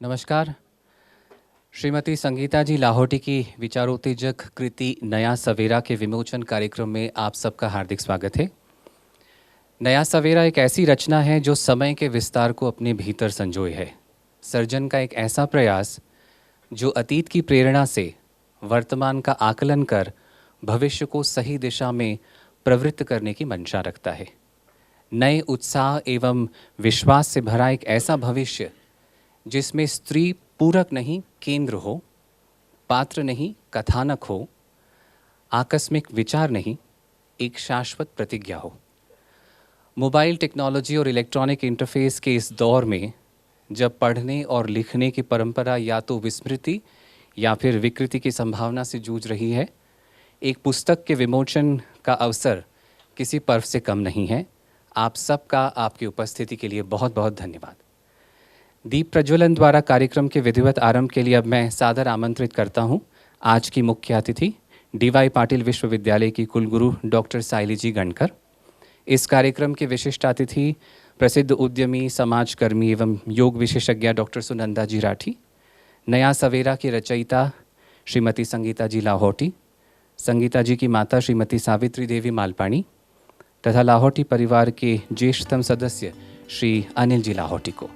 नमस्कार। श्रीमती संगीता जी लाहौटी की विचारोत्तेजक कृति नया सवेरा के विमोचन कार्यक्रम में आप सबका हार्दिक स्वागत है। नया सवेरा एक ऐसी रचना है जो समय के विस्तार को अपने भीतर संजोए है। सर्जन का एक ऐसा प्रयास जो अतीत की प्रेरणा से वर्तमान का आकलन कर भविष्य को सही दिशा में प्रवृत्त करने की मंशा रखता है। नए उत्साह एवं विश्वास से भरा एक ऐसा भविष्य जिसमें स्त्री पूरक नहीं केंद्र हो, पात्र नहीं कथानक हो, आकस्मिक विचार नहीं एक शाश्वत प्रतिज्ञा हो। मोबाइल टेक्नोलॉजी और इलेक्ट्रॉनिक इंटरफेस के इस दौर में जब पढ़ने और लिखने की परंपरा या तो विस्मृति या फिर विकृति की संभावना से जूझ रही है, एक पुस्तक के विमोचन का अवसर किसी पर्व से कम नहीं है। आप सबका आपकी उपस्थिति के लिए बहुत बहुत धन्यवाद। दीप प्रज्वलन द्वारा कार्यक्रम के विधिवत आरंभ के लिए अब मैं सादर आमंत्रित करता हूं आज की मुख्य अतिथि डी.वाई. पाटिल विश्वविद्यालय की कुलगुरु डॉक्टर साइली जी गणकर। इस कार्यक्रम के विशिष्ट अतिथि प्रसिद्ध उद्यमी, समाजकर्मी एवं योग विशेषज्ञ डॉक्टर सुनंदा जी राठी, नया सवेरा की रचयिता श्रीमती संगीता जी लाहौटी, संगीता जी की माता श्रीमती सावित्री देवी मालपाणी तथा लाहौटी परिवार के ज्येष्ठतम सदस्य श्री अनिल जी लाहौटी को।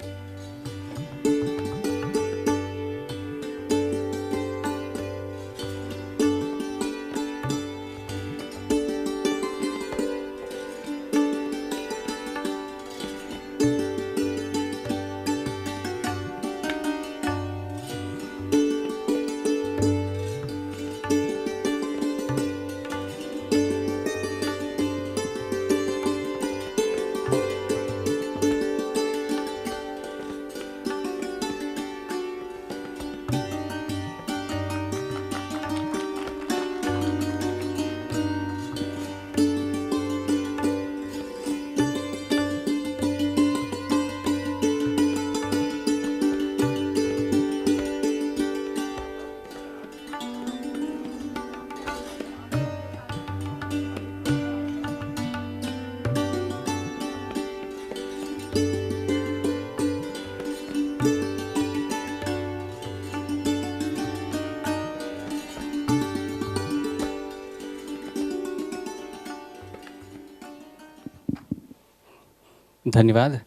धन्यवाद।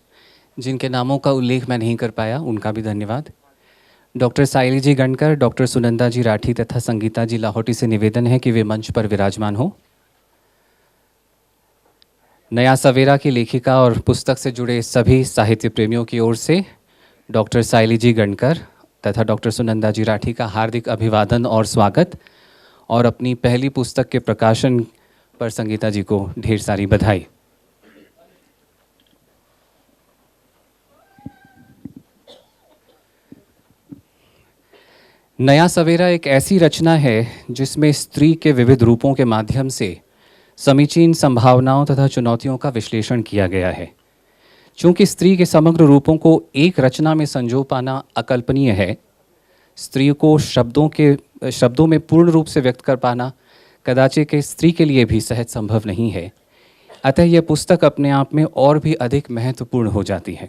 जिनके नामों का उल्लेख मैं नहीं कर पाया उनका भी धन्यवाद। डॉक्टर साइली जी गणकर, डॉक्टर सुनंदा जी राठी तथा संगीता जी लाहौटी से निवेदन है कि वे मंच पर विराजमान हो। नया सवेरा की लेखिका और पुस्तक से जुड़े सभी साहित्य प्रेमियों की ओर से डॉक्टर साइली जी गणकर तथा डॉक्टर सुनंदा जी राठी का हार्दिक अभिवादन और स्वागत, और अपनी पहली पुस्तक के प्रकाशन पर संगीता जी को ढेर सारी बधाई। नया सवेरा एक ऐसी रचना है जिसमें स्त्री के विविध रूपों के माध्यम से समीचीन संभावनाओं तथा चुनौतियों का विश्लेषण किया गया है। चूँकि स्त्री के समग्र रूपों को एक रचना में संजो पाना अकल्पनीय है, स्त्री को शब्दों में पूर्ण रूप से व्यक्त कर पाना कदाचित के स्त्री के लिए भी सहज संभव नहीं है। अतः यह पुस्तक अपने आप में और भी अधिक महत्वपूर्ण हो जाती है।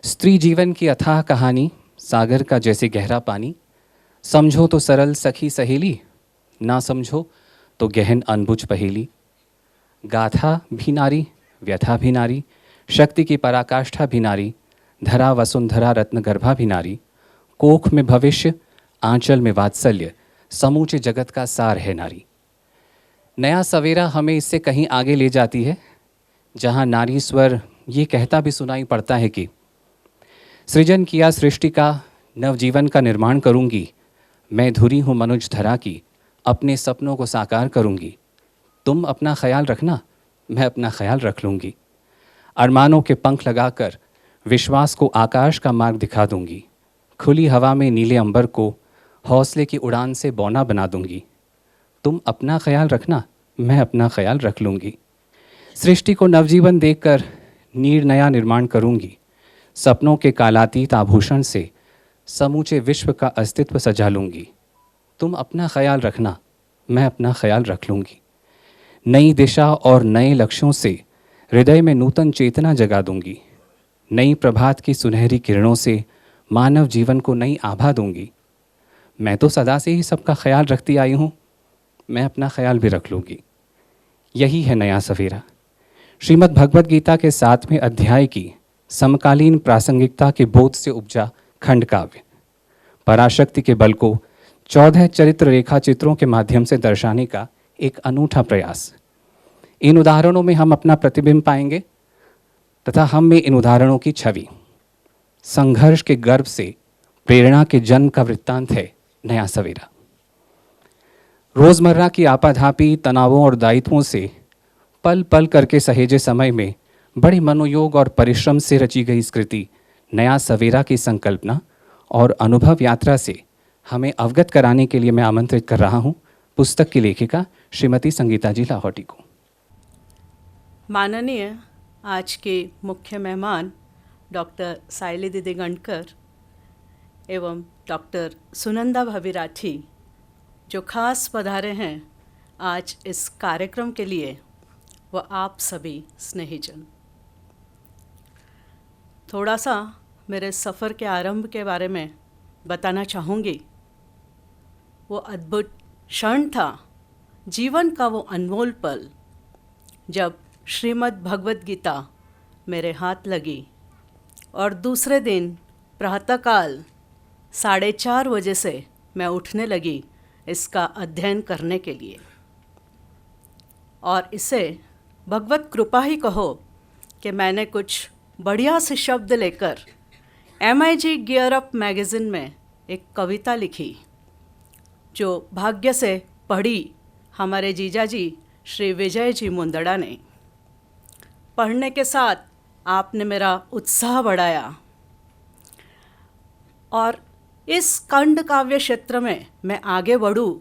स्त्री जीवन की अथाह कहानी, सागर का जैसे गहरा पानी, समझो तो सरल सखी सहेली, ना समझो तो गहन अनबुझ पहेली। गाथा भी नारी, व्यथा भी नारी, शक्ति की पराकाष्ठा भी नारी, धरा वसुंधरा रत्न गर्भा भी नारी, कोख में भविष्य, आंचल में वात्सल्य, समूचे जगत का सार है नारी। नया सवेरा हमें इससे कहीं आगे ले जाती है, जहाँ नारी स्वर ये कहता भी सुनाई पड़ता है कि सृजन किया सृष्टि का, नवजीवन का निर्माण करूंगी, मैं धुरी हूँ मनुज धरा की, अपने सपनों को साकार करूंगी। तुम अपना ख्याल रखना, मैं अपना ख्याल रख लूँगी। अरमानों के पंख लगाकर विश्वास को आकाश का मार्ग दिखा दूंगी। खुली हवा में नीले अंबर को हौसले की उड़ान से बौना बना दूंगी। तुम अपना ख्याल रखना, मैं अपना ख्याल रख लूँगी। सृष्टि को नवजीवन देकर नीर नया निर्माण करूंगी। सपनों के कालातीत आभूषण से समूचे विश्व का अस्तित्व सजा लूँगी। तुम अपना ख्याल रखना, मैं अपना ख्याल रख लूँगी। नई दिशा और नए लक्ष्यों से हृदय में नूतन चेतना जगा दूंगी। नई प्रभात की सुनहरी किरणों से मानव जीवन को नई आभा दूंगी। मैं तो सदा से ही सबका ख्याल रखती आई हूँ, मैं अपना ख्याल भी रख लूँगी। यही है नया सवेरा। श्रीमद् भगवद गीता के 7वें अध्याय की समकालीन प्रासंगिकता के बोध से उपजा खंड काव्य। पराशक्ति के बल को 14 चरित्र रेखा चित्रों के माध्यम से दर्शाने का एक अनूठा प्रयास। इन उदाहरणों में हम अपना प्रतिबिंब पाएंगे तथा हम में इन उदाहरणों की छवि। संघर्ष के गर्भ से प्रेरणा के जन्म का वृत्तांत है नया सवेरा। रोजमर्रा की आपाधापी, तनावों और दायित्वों से पल पल करके सहेजे समय में बड़े मनोयोग और परिश्रम से रची गई इस कृति नया सवेरा की संकल्पना और अनुभव यात्रा से हमें अवगत कराने के लिए मैं आमंत्रित कर रहा हूं पुस्तक की लेखिका श्रीमती संगीता जी लाहौटी को। माननीय आज के मुख्य मेहमान डॉक्टर साइली दीदी गणकर एवं डॉक्टर सुनंदा भाभी राठी जो खास पधारे हैं आज इस कार्यक्रम के लिए, व आप सभी स्नेहीजन, थोड़ा सा मेरे सफ़र के आरंभ के बारे में बताना चाहूँगी। वो अद्भुत क्षण था, जीवन का वो अनमोल पल, जब श्रीमद् भगवद गीता मेरे हाथ लगी और दूसरे दिन प्रातःकाल 4:30 बजे से मैं उठने लगी इसका अध्ययन करने के लिए। और इसे भगवत कृपा ही कहो कि मैंने कुछ बढ़िया से शब्द लेकर MIG गियर अप मैगज़ीन में एक कविता लिखी, जो भाग्य से पढ़ी हमारे जीजाजी श्री विजय जी मुंदड़ा ने। पढ़ने के साथ आपने मेरा उत्साह बढ़ाया और इस खंड काव्य क्षेत्र में मैं आगे बढ़ूं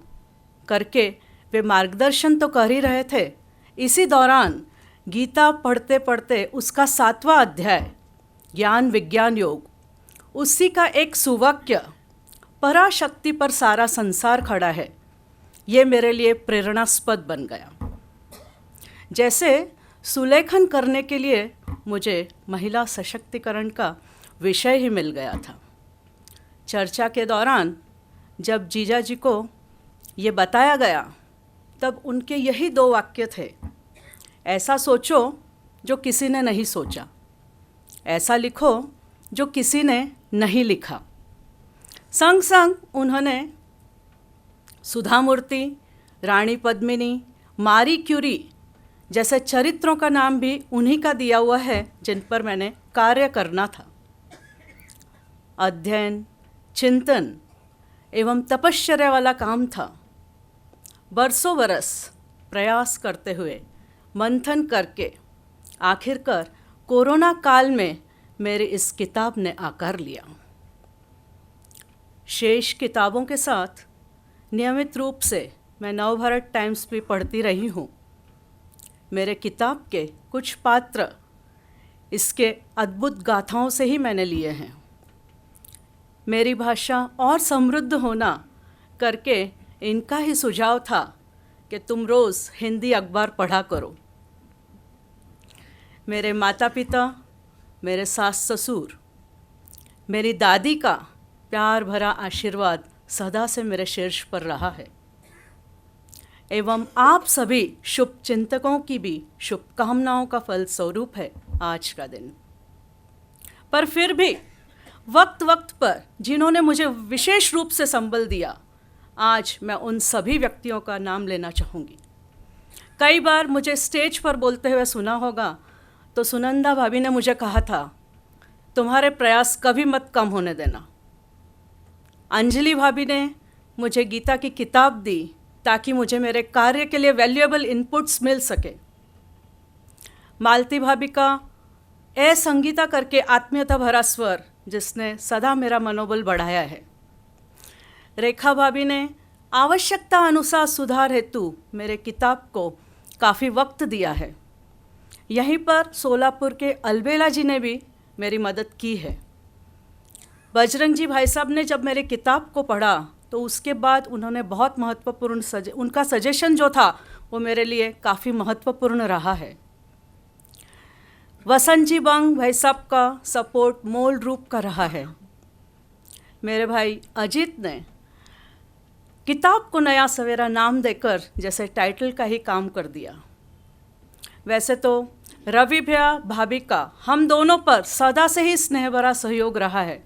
करके वे मार्गदर्शन तो कर ही रहे थे। इसी दौरान गीता पढ़ते पढ़ते उसका 7वां अध्याय ज्ञान विज्ञान योग, उसी का एक सुवाक्य पराशक्ति पर सारा संसार खड़ा है, ये मेरे लिए प्रेरणास्पद बन गया। जैसे सुलेखन करने के लिए मुझे महिला सशक्तिकरण का विषय ही मिल गया था। चर्चा के दौरान जब जीजा जी को ये बताया गया तब उनके यही 2 वाक्य थे, ऐसा सोचो जो किसी ने नहीं सोचा, ऐसा लिखो जो किसी ने नहीं लिखा। संग संग उन्होंने सुधा मूर्ति, रानी पद्मिनी, मारी क्यूरी जैसे चरित्रों का नाम भी उन्हीं का दिया हुआ है जिन पर मैंने कार्य करना था। अध्ययन, चिंतन एवं तपश्चर्या वाला काम था। बरसों बरस प्रयास करते हुए, मंथन करके आखिरकार कोरोना काल में मेरी इस किताब ने आकार लिया। शेष किताबों के साथ नियमित रूप से मैं नवभारत टाइम्स भी पढ़ती रही हूँ। मेरे किताब के कुछ पात्र इसके अद्भुत गाथाओं से ही मैंने लिए हैं। मेरी भाषा और समृद्ध होना करके इनका ही सुझाव था कि तुम रोज़ हिंदी अखबार पढ़ा करो। मेरे माता पिता, मेरे सास ससुर, मेरी दादी का प्यार भरा आशीर्वाद सदा से मेरे शीर्ष पर रहा है, एवं आप सभी शुभ चिंतकों की भी शुभकामनाओं का फल स्वरूप है आज का दिन। पर फिर भी वक्त वक्त पर जिन्होंने मुझे विशेष रूप से संबल दिया, आज मैं उन सभी व्यक्तियों का नाम लेना चाहूँगी। कई बार मुझे स्टेज पर बोलते हुए सुना होगा तो सुनंदा भाभी ने मुझे कहा था, तुम्हारे प्रयास कभी मत कम होने देना। अंजलि भाभी ने मुझे गीता की किताब दी ताकि मुझे मेरे कार्य के लिए वैल्यूएबल इनपुट्स मिल सके। मालती भाभी का ए संगीता करके आत्मीयता भरा स्वर जिसने सदा मेरा मनोबल बढ़ाया है। रेखा भाभी ने आवश्यकता अनुसार सुधार हेतु मेरे किताब को काफ़ी वक्त दिया है। यहीं पर सोलापुर के अलबेला जी ने भी मेरी मदद की है। बजरंग जी भाई साहब ने जब मेरे किताब को पढ़ा तो उसके बाद उन्होंने बहुत महत्वपूर्ण उनका सजेशन जो था वो मेरे लिए काफ़ी महत्वपूर्ण रहा है। वसंत जी बंग भाई साहब का सपोर्ट मूल रूप का रहा है। मेरे भाई अजीत ने किताब को नया सवेरा नाम देकर जैसे टाइटल का ही काम कर दिया। वैसे तो रवि भैया भाभी का हम दोनों पर सदा से ही स्नेह भरा सहयोग रहा है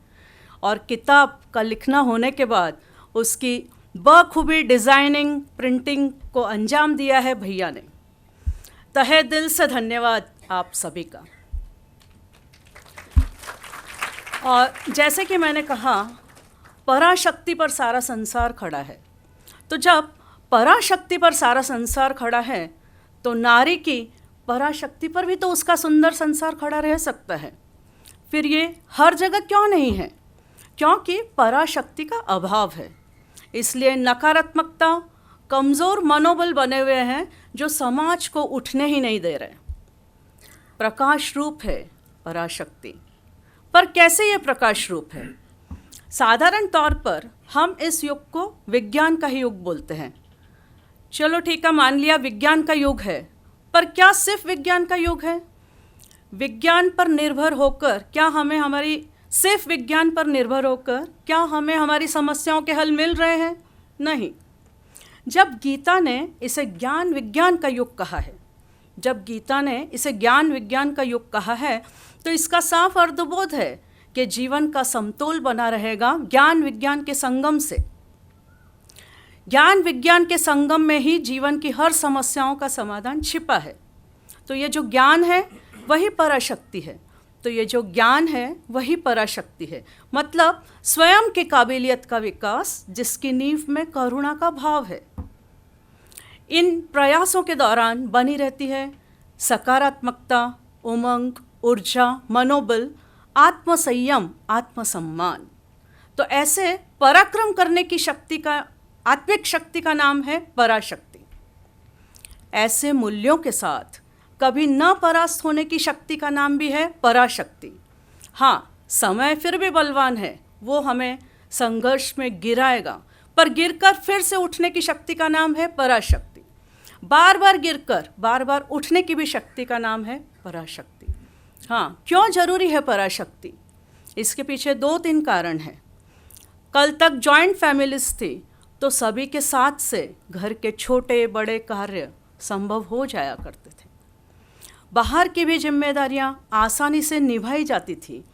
और किताब का लिखना होने के बाद उसकी बखूबी डिज़ाइनिंग, प्रिंटिंग को अंजाम दिया है भैया ने। तहे दिल से धन्यवाद आप सभी का। और जैसे कि मैंने कहा, पराशक्ति पर सारा संसार खड़ा है। तो जब पराशक्ति पर सारा संसार खड़ा है तो नारी की पराशक्ति पर भी तो उसका सुंदर संसार खड़ा रह सकता है। फिर ये हर जगह क्यों नहीं है? क्योंकि पराशक्ति का अभाव है। इसलिए नकारात्मकता, कमज़ोर मनोबल बने हुए हैं जो समाज को उठने ही नहीं दे रहे। प्रकाश रूप है पराशक्ति, पर कैसे ये प्रकाश रूप है? साधारण तौर पर हम इस युग को विज्ञान का ही युग बोलते हैं। चलो ठीक है, मान लिया विज्ञान का युग है, पर क्या सिर्फ विज्ञान का युग है? विज्ञान पर निर्भर होकर क्या हमें सिर्फ विज्ञान पर निर्भर होकर क्या हमें हमारी समस्याओं के हल मिल रहे हैं? नहीं। जब गीता ने इसे ज्ञान विज्ञान का युग कहा है, तो इसका साफ अर्थबोध है कि जीवन का समतोल बना रहेगा ज्ञान विज्ञान के संगम से। ज्ञान विज्ञान के संगम में ही जीवन की हर समस्याओं का समाधान छिपा है। तो ये जो ज्ञान है वही पराशक्ति है। मतलब स्वयं की काबिलियत का विकास, जिसकी नींव में करुणा का भाव है। इन प्रयासों के दौरान बनी रहती है सकारात्मकता, उमंग, ऊर्जा, मनोबल, आत्मसंयम, आत्मसम्मान। तो ऐसे पराक्रम करने की आत्मिक शक्ति का नाम है पराशक्ति। ऐसे मूल्यों के साथ कभी न परास्त होने की शक्ति का नाम भी है पराशक्ति। हाँ, समय फिर भी बलवान है, वो हमें संघर्ष में गिराएगा, पर गिरकर फिर से उठने की शक्ति का नाम है पराशक्ति। बार बार गिरकर बार बार उठने की भी शक्ति का नाम है पराशक्ति। हाँ, क्यों जरूरी है पराशक्ति? इसके पीछे 2-3 कारण हैं। कल तक जॉइंट फैमिलीज थी, तो सभी के साथ से घर के छोटे बड़े कार्य संभव हो जाया करते थे। बाहर की भी जिम्मेदारियां आसानी से निभाई जाती थी।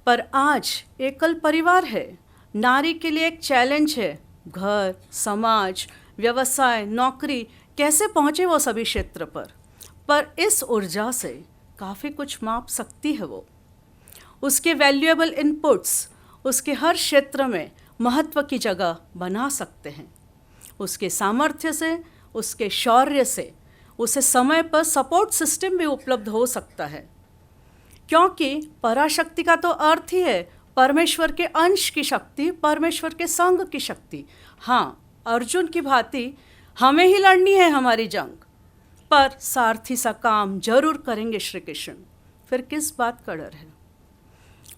पर आज एकल परिवार है, नारी के लिए एक चैलेंज है। घर, समाज, व्यवसाय, नौकरी, कैसे पहुँचे वो सभी क्षेत्र पर इस ऊर्जा से काफ़ी कुछ माप सकती है वो। उसके वैल्यूएबल इनपुट्स उसके हर क्षेत्र में महत्व की जगह बना सकते हैं। उसके सामर्थ्य से, उसके शौर्य से उसे समय पर सपोर्ट सिस्टम भी उपलब्ध हो सकता है। क्योंकि पराशक्ति का तो अर्थ ही है परमेश्वर के अंश की शक्ति, परमेश्वर के संग की शक्ति। हाँ, अर्जुन की भांति हमें ही लड़नी है हमारी जंग, पर सारथी सा काम जरूर करेंगे श्री कृष्ण। फिर किस बात का डर है?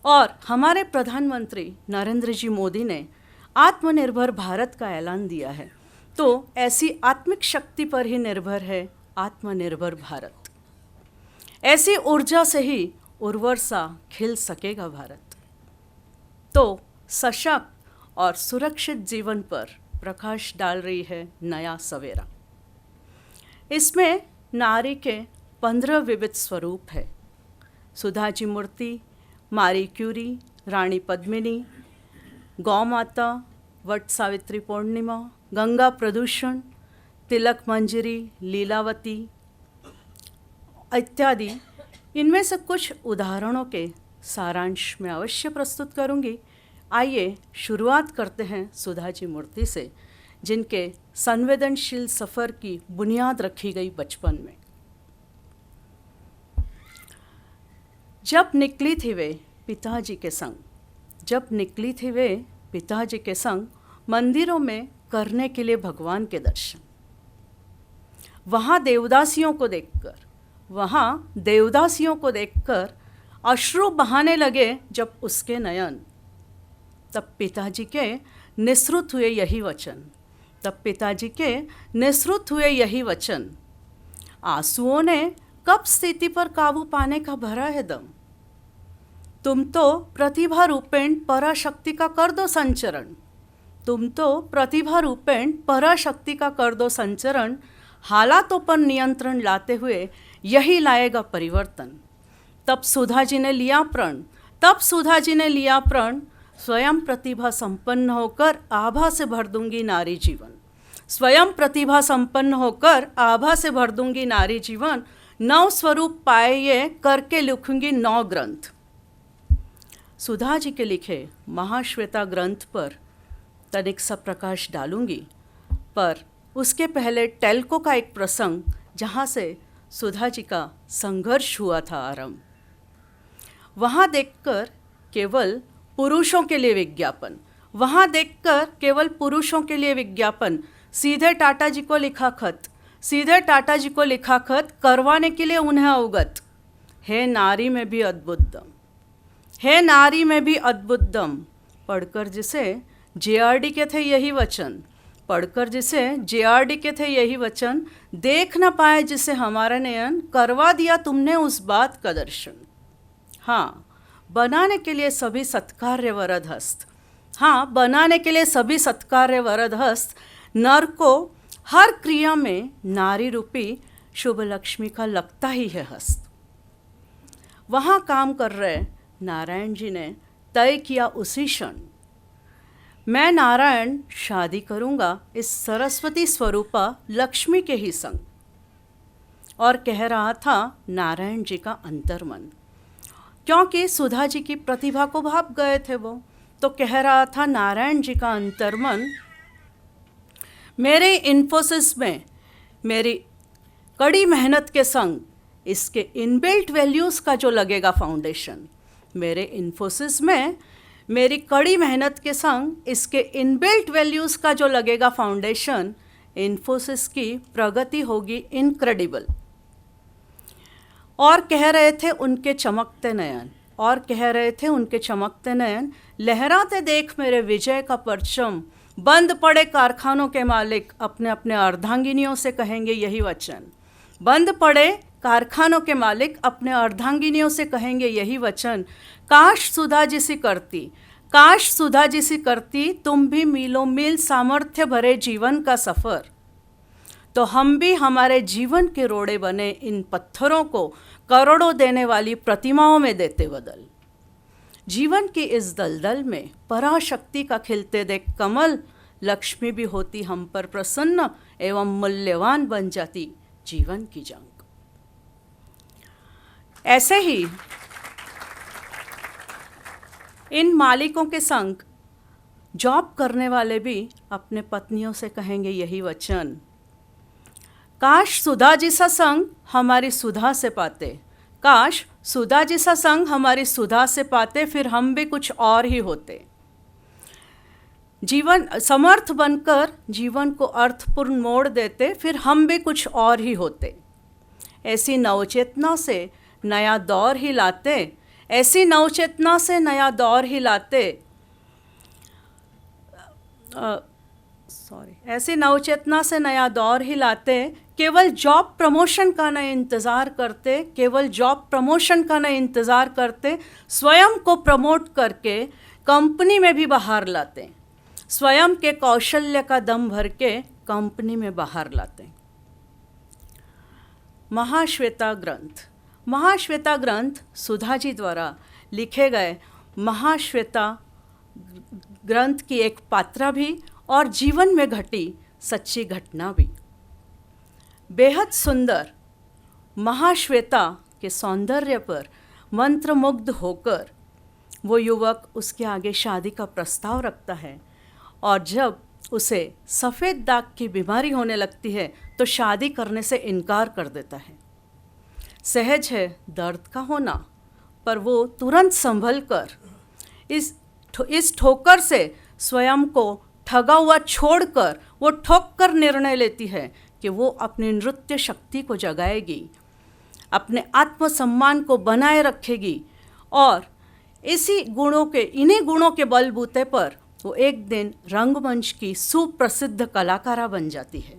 और हमारे प्रधानमंत्री नरेंद्र जी मोदी ने आत्मनिर्भर भारत का ऐलान दिया है, तो ऐसी आत्मिक शक्ति पर ही निर्भर है आत्मनिर्भर भारत। ऐसी ऊर्जा से ही उर्वर सा खिल सकेगा भारत। तो सशक्त और सुरक्षित जीवन पर प्रकाश डाल रही है नया सवेरा। इसमें नारी के 15 विविध स्वरूप है। सुधा जी मूर्ति, मारी क्यूरी, रानी पद्मिनी, गौ माता, वट सावित्री पूर्णिमा, गंगा प्रदूषण, तिलक मंजरी, लीलावती इत्यादि। इनमें से कुछ उदाहरणों के सारांश में अवश्य प्रस्तुत करूंगी। आइए शुरुआत करते हैं सुधा जी मूर्ति से, जिनके संवेदनशील सफ़र की बुनियाद रखी गई बचपन में। जब निकली थी वे पिताजी के संग मंदिरों में करने के लिए भगवान के दर्शन। वहाँ देवदासियों को देखकर अश्रु बहाने लगे जब उसके नयन। तब पिताजी के निःसृत हुए यही वचन। आंसुओं ने कब स्थिति पर काबू पाने का भरा है दम। तुम तो प्रतिभा रूपेण पराशक्ति का कर दो संचरण। हालातों पर नियंत्रण लाते हुए यही लाएगा परिवर्तन। तब सुधा जी ने लिया प्रण। स्वयं प्रतिभा संपन्न होकर आभा से भर दूंगी नारी जीवन। 9 स्वरूप पाए ये करके लिखूंगी 9 ग्रंथ। सुधा जी के लिखे महाश्वेता ग्रंथ पर तनिक सा प्रकाश डालूंगी, पर उसके पहले टेल्को का एक प्रसंग, जहाँ से सुधा जी का संघर्ष हुआ था आरंभ। वहाँ देखकर केवल पुरुषों के लिए विज्ञापन, सीधे टाटा जी को लिखा खत करवाने के लिए उन्हें अवगत। हे नारी में भी अद्भुत दम, पढ़कर जिसे JRD के थे यही वचन, पढ़कर जिसे JRD के थे यही वचन, देख न पाए जिसे हमारा नयन, करवा दिया तुमने उस बात का दर्शन। हाँ, बनाने के लिए सभी सत्कार्य वरद हस्त, हाँ, बनाने के लिए सभी सत्कार्य वरद हस्त, नर को हर क्रिया में नारी रूपी शुभ लक्ष्मी का लगता ही है हस्त। वहाँ काम कर रहे नारायण जी ने तय किया उसी क्षण, मैं नारायण शादी करूँगा इस सरस्वती स्वरूपा लक्ष्मी के ही संग। और कह रहा था नारायण जी का अंतर्मन, क्योंकि सुधा जी की प्रतिभा को भाप गए थे वो, तो कह रहा था नारायण जी का अंतर्मन, मेरे इन्फोसिस में मेरी कड़ी मेहनत के संग इसके इनबिल्ट वैल्यूज़ का जो लगेगा फाउंडेशन, मेरे इन्फोसिस में मेरी कड़ी मेहनत के संग इसके इनबिल्ट वैल्यूज़ का जो लगेगा फाउंडेशन, इन्फोसिस की प्रगति होगी इनक्रेडिबल। और कह रहे थे उनके चमकते नयन, और कह रहे थे उनके चमकते नयन, लहराते देख मेरे विजय का परचम, बंद पड़े कारखानों के मालिक अपने अपने अर्धांगिनियों से कहेंगे यही वचन। बंद पड़े कारखानों के मालिक अपने अर्धांगिनियों से कहेंगे यही वचन, काश सुधा जी सी करती, काश सुधा जी सी करती तुम भी मीलों मील सामर्थ्य भरे जीवन का सफ़र, तो हम भी हमारे जीवन के रोड़े बने इन पत्थरों को करोड़ों देने वाली प्रतिमाओं में देते बदल। जीवन की इस दलदल में पराशक्ति का खिलते देख कमल, लक्ष्मी भी होती हम पर प्रसन्न एवं मूल्यवान बन जाती जीवन की जंग। ऐसे ही इन मालिकों के संग जॉब करने वाले भी अपने पत्नियों से कहेंगे यही वचन, काश सुधा जी सा संग हमारी सुधा से पाते, काश सुधा जी सा संग हमारी सुधा से पाते, फिर हम भी कुछ और ही होते। जीवन समर्थ बनकर जीवन को अर्थपूर्ण मोड़ देते, फिर हम भी कुछ और ही होते। ऐसी नवचेतना से नया दौर ही लाते, ऐसी नवचेतना से नया दौर ही लाते, ऐसी नवचेतना से नया दौर ही लाते, केवल जॉब प्रमोशन का न इंतज़ार करते, केवल जॉब प्रमोशन का न इंतज़ार करते, स्वयं को प्रमोट करके कंपनी में भी बाहर लाते, स्वयं के कौशल्य का दम भर के कंपनी में बाहर लाते। महाश्वेता ग्रंथ, महाश्वेता ग्रंथ सुधा जी द्वारा लिखे गए महाश्वेता ग्रंथ की एक पात्रा भी और जीवन में घटी सच्ची घटना भी। बेहद सुंदर महाश्वेता के सौंदर्य पर मंत्रमुग्ध होकर वो युवक उसके आगे शादी का प्रस्ताव रखता है, और जब उसे सफ़ेद दाग की बीमारी होने लगती है तो शादी करने से इनकार कर देता है। सहज है दर्द का होना, पर वो तुरंत संभल कर इस ठोकर से स्वयं को ठगा हुआ छोड़कर वो ठोक कर निर्णय लेती है कि वो अपनी नृत्य शक्ति को जगाएगी, अपने आत्मसम्मान को बनाए रखेगी, और इन्हीं गुणों के बलबूते पर वो एक दिन रंगमंच की सुप्रसिद्ध कलाकारा बन जाती है।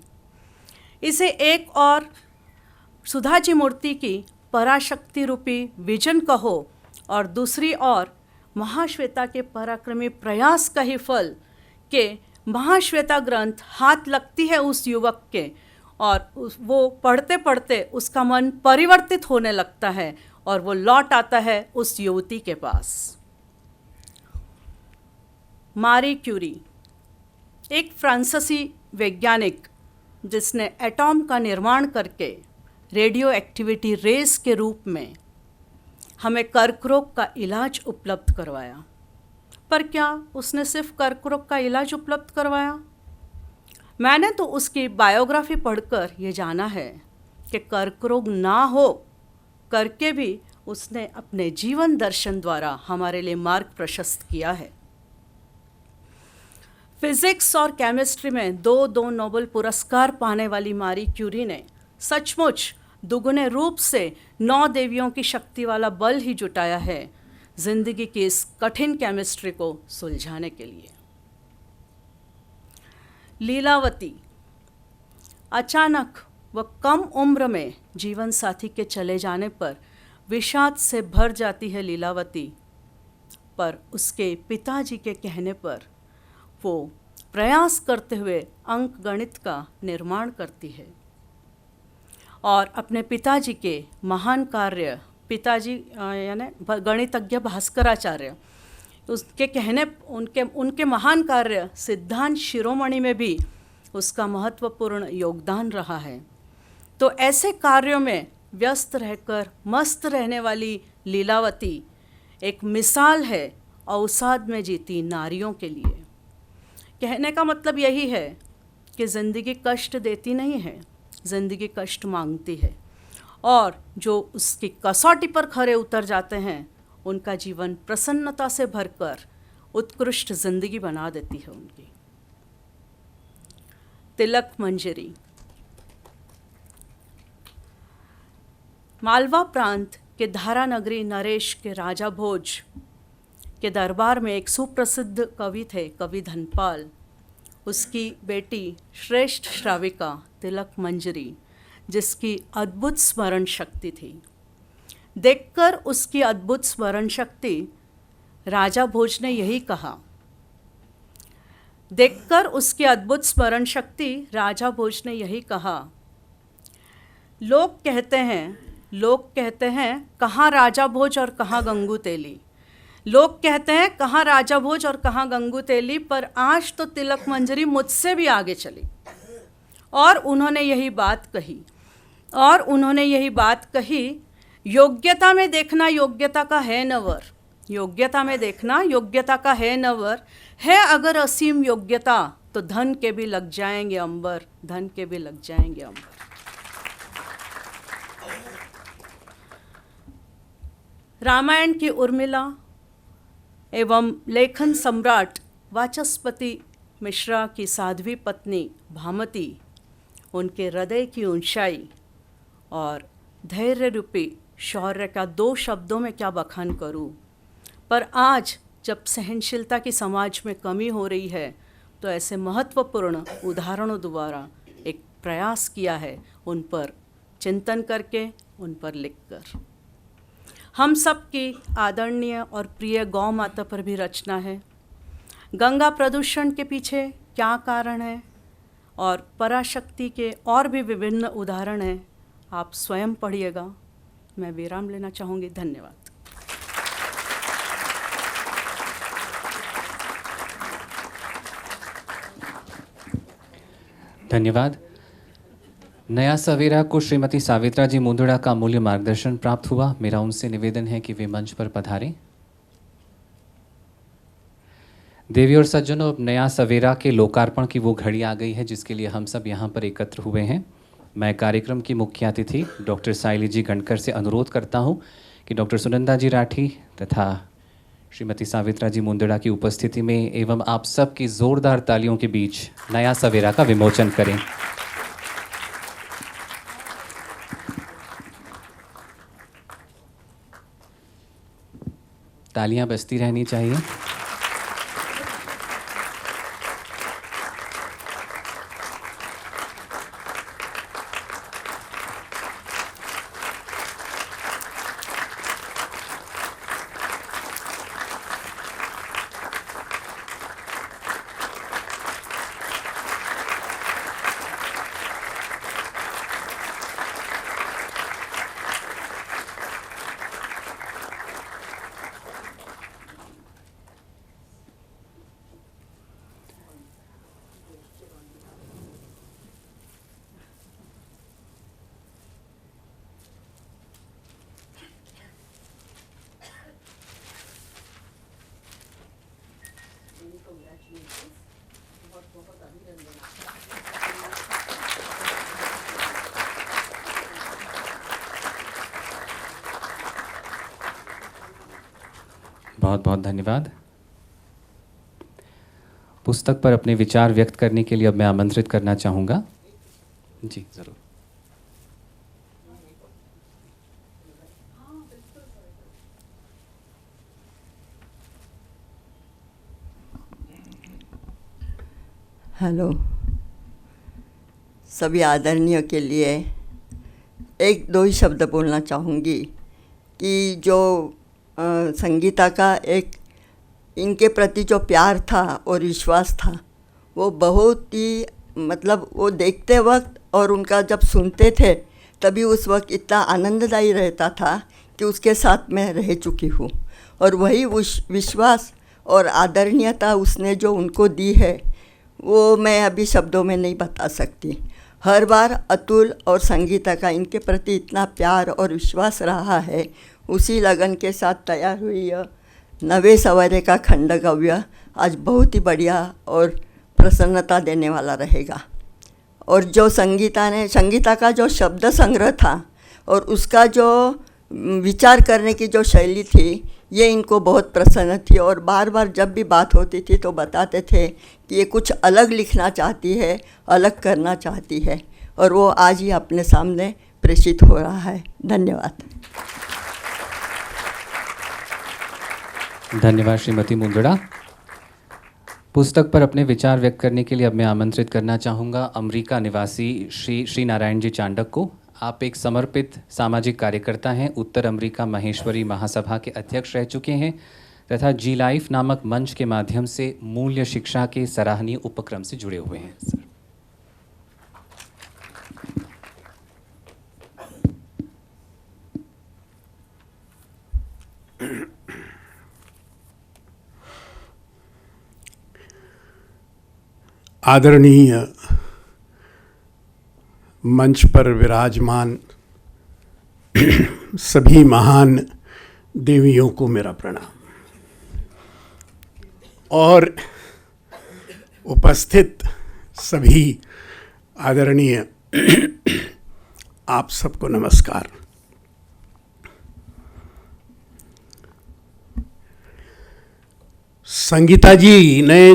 इसे एक और सुधा जी मूर्ति की पराशक्ति रूपी विजन कहो, और दूसरी ओर महाश्वेता के पराक्रमी प्रयास का ही फल के महाश्वेता ग्रंथ हाथ लगती है उस युवक के, और वो पढ़ते पढ़ते उसका मन परिवर्तित होने लगता है और वो लौट आता है उस युवती के पास। मारी क्यूरी एक फ्रांसीसी वैज्ञानिक जिसने एटॉम का निर्माण करके रेडियो एक्टिविटी रेस के रूप में हमें कर्क रोग का इलाज उपलब्ध करवाया। पर क्या उसने सिर्फ कर्क रोग का इलाज उपलब्ध करवाया? मैंने तो उसकी बायोग्राफी पढ़कर ये जाना है कि कर्क रोग ना हो करके भी उसने अपने जीवन दर्शन द्वारा हमारे लिए मार्ग प्रशस्त किया है। फिजिक्स और केमिस्ट्री में दो नोबेल पुरस्कार पाने वाली मारी क्यूरी ने सचमुच दुगुने रूप से 9 देवियों की शक्ति वाला बल ही जुटाया है जिंदगी की इस कठिन केमिस्ट्री को सुलझाने के लिए। लीलावती अचानक व कम उम्र में जीवन साथी के चले जाने पर विषाद से भर जाती है लीलावती, पर उसके पिताजी के कहने पर वो प्रयास करते हुए अंक गणित का निर्माण करती है और अपने पिताजी के महान कार्य, पिताजी यानी गणितज्ञ भास्कराचार्य, उसके कहने उनके महान कार्य सिद्धांत शिरोमणि में भी उसका महत्वपूर्ण योगदान रहा है। तो ऐसे कार्यों में व्यस्त रहकर मस्त रहने वाली लीलावती एक मिसाल है अवसाद में जीती नारियों के लिए। कहने का मतलब यही है कि ज़िंदगी कष्ट देती नहीं है, ज़िंदगी कष्ट मांगती है, और जो उसकी कसौटी पर खरे उतर जाते हैं उनका जीवन प्रसन्नता से भरकर उत्कृष्ट ज़िंदगी बना देती है उनकी। तिलक मंजरी। मालवा प्रांत के धारा नगरी नरेश के राजा भोज के दरबार में एक सुप्रसिद्ध कवि थे, कवि धनपाल। उसकी बेटी श्रेष्ठ श्राविका तिलक मंजरी, जिसकी अद्भुत स्मरण शक्ति थी। देखकर उसकी अद्भुत स्मरण शक्ति राजा भोज ने यही कहा, देखकर उसकी अद्भुत स्मरण शक्ति राजा भोज ने यही कहा, लोग कहते हैं कहाँ राजा भोज और कहाँ गंगू तेली। लोग कहते हैं कहाँ राजा भोज और कहाँ गंगू तेली, पर आज तो तिलक मंजरी मुझसे भी आगे चली। और उन्होंने यही बात कही, योग्यता में देखना योग्यता का है नवर, योग्यता में देखना योग्यता का है नवर, है अगर असीम योग्यता तो धन के भी लग जाएंगे अंबर, धन के भी लग जाएंगे अंबर। रामायण की उर्मिला एवं लेखन सम्राट वाचस्पति मिश्रा की साध्वी पत्नी भामती, उनके हृदय की ऊंचाई और धैर्य रूपी शौर्य का दो शब्दों में क्या बखान करूं। पर आज जब सहनशीलता की समाज में कमी हो रही है, तो ऐसे महत्वपूर्ण उदाहरणों द्वारा एक प्रयास किया है उन पर चिंतन करके, उन पर लिखकर। हम सब की आदरणीय और प्रिय गौ माता पर भी रचना है। गंगा प्रदूषण के पीछे क्या कारण है और पराशक्ति के और भी विभिन्न उदाहरण हैं, आप स्वयं पढ़िएगा। मैं विराम लेना चाहूँगी। धन्यवाद। धन्यवाद। नया सवेरा को श्रीमती सावित्रा जी मुंदड़ा का मूल्य मार्गदर्शन प्राप्त हुआ। मेरा उनसे निवेदन है कि वे मंच पर पधारें। देवी और सज्जनों, अब नया सवेरा के लोकार्पण की वो घड़ी आ गई है जिसके लिए हम सब यहाँ पर एकत्र हुए हैं। मैं कार्यक्रम की मुख्य अतिथि डॉक्टर साइली जी गणकर से अनुरोध करता हूँ कि डॉक्टर सुनंदा जी राठी तथा श्रीमती सावित्रा जी मुंदड़ा की उपस्थिति में एवं आप सब की जोरदार तालियों के बीच नया सवेरा का विमोचन करें। तालियां बजती रहनी चाहिए। बहुत बहुत धन्यवाद। पुस्तक पर अपने विचार व्यक्त करने के लिए अब मैं आमंत्रित करना चाहूँगा। जी ज़रूर। हेलो, सभी आदरणीय के लिए एक दो ही शब्द बोलना चाहूँगी कि जो संगीता का एक इनके प्रति जो प्यार था और विश्वास था वो बहुत ही मतलब वो देखते वक्त और उनका जब सुनते थे तभी उस वक्त इतना आनंददायी रहता था कि उसके साथ मैं रह चुकी हूँ। और वही विश्वास और आदरणीयता उसने जो उनको दी है वो मैं अभी शब्दों में नहीं बता सकती। हर बार अतुल और संगीता का इनके प्रति इतना प्यार और विश्वास रहा है। उसी लगन के साथ तैयार हुई यह नवे सवेरे का खंडकाव्य आज बहुत ही बढ़िया और प्रसन्नता देने वाला रहेगा। और जो संगीता का जो शब्द संग्रह था और उसका जो विचार करने की जो शैली थी ये इनको बहुत प्रसन्न थी। और बार बार जब भी बात होती थी तो बताते थे कि ये कुछ अलग लिखना चाहती है, अलग करना चाहती है, और वो आज ही अपने सामने प्रेषित हो रहा है। धन्यवाद। धन्यवाद श्रीमती मुंदड़ा। पुस्तक पर अपने विचार व्यक्त करने के लिए अब मैं आमंत्रित करना चाहूँगा अमेरिका निवासी श्री नारायण जी चांडक को। आप एक समर्पित सामाजिक कार्यकर्ता हैं, उत्तर अमेरिका महेश्वरी महासभा के अध्यक्ष रह चुके हैं तथा जी लाइफ नामक मंच के माध्यम से मूल्य शिक्षा के सराहनीय उपक्रम से जुड़े हुए हैं। सर, आदरणीय मंच पर विराजमान सभी महान देवियों को मेरा प्रणाम और उपस्थित सभी आदरणीय आप सबको नमस्कार। संगीता जी ने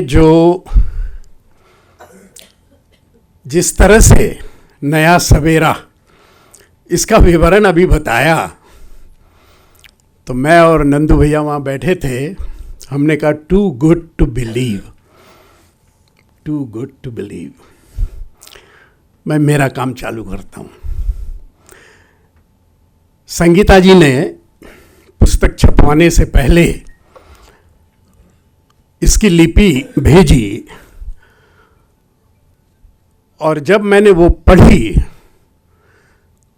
जिस तरह से नया सवेरा इसका विवरण अभी बताया तो मैं और नंदू भैया वहाँ बैठे थे। हमने कहा too good to believe, too good to believe. मैं मेरा काम चालू करता हूँ। संगीता जी ने पुस्तक छपवाने से पहले इसकी लिपि भेजी और जब मैंने वो पढ़ी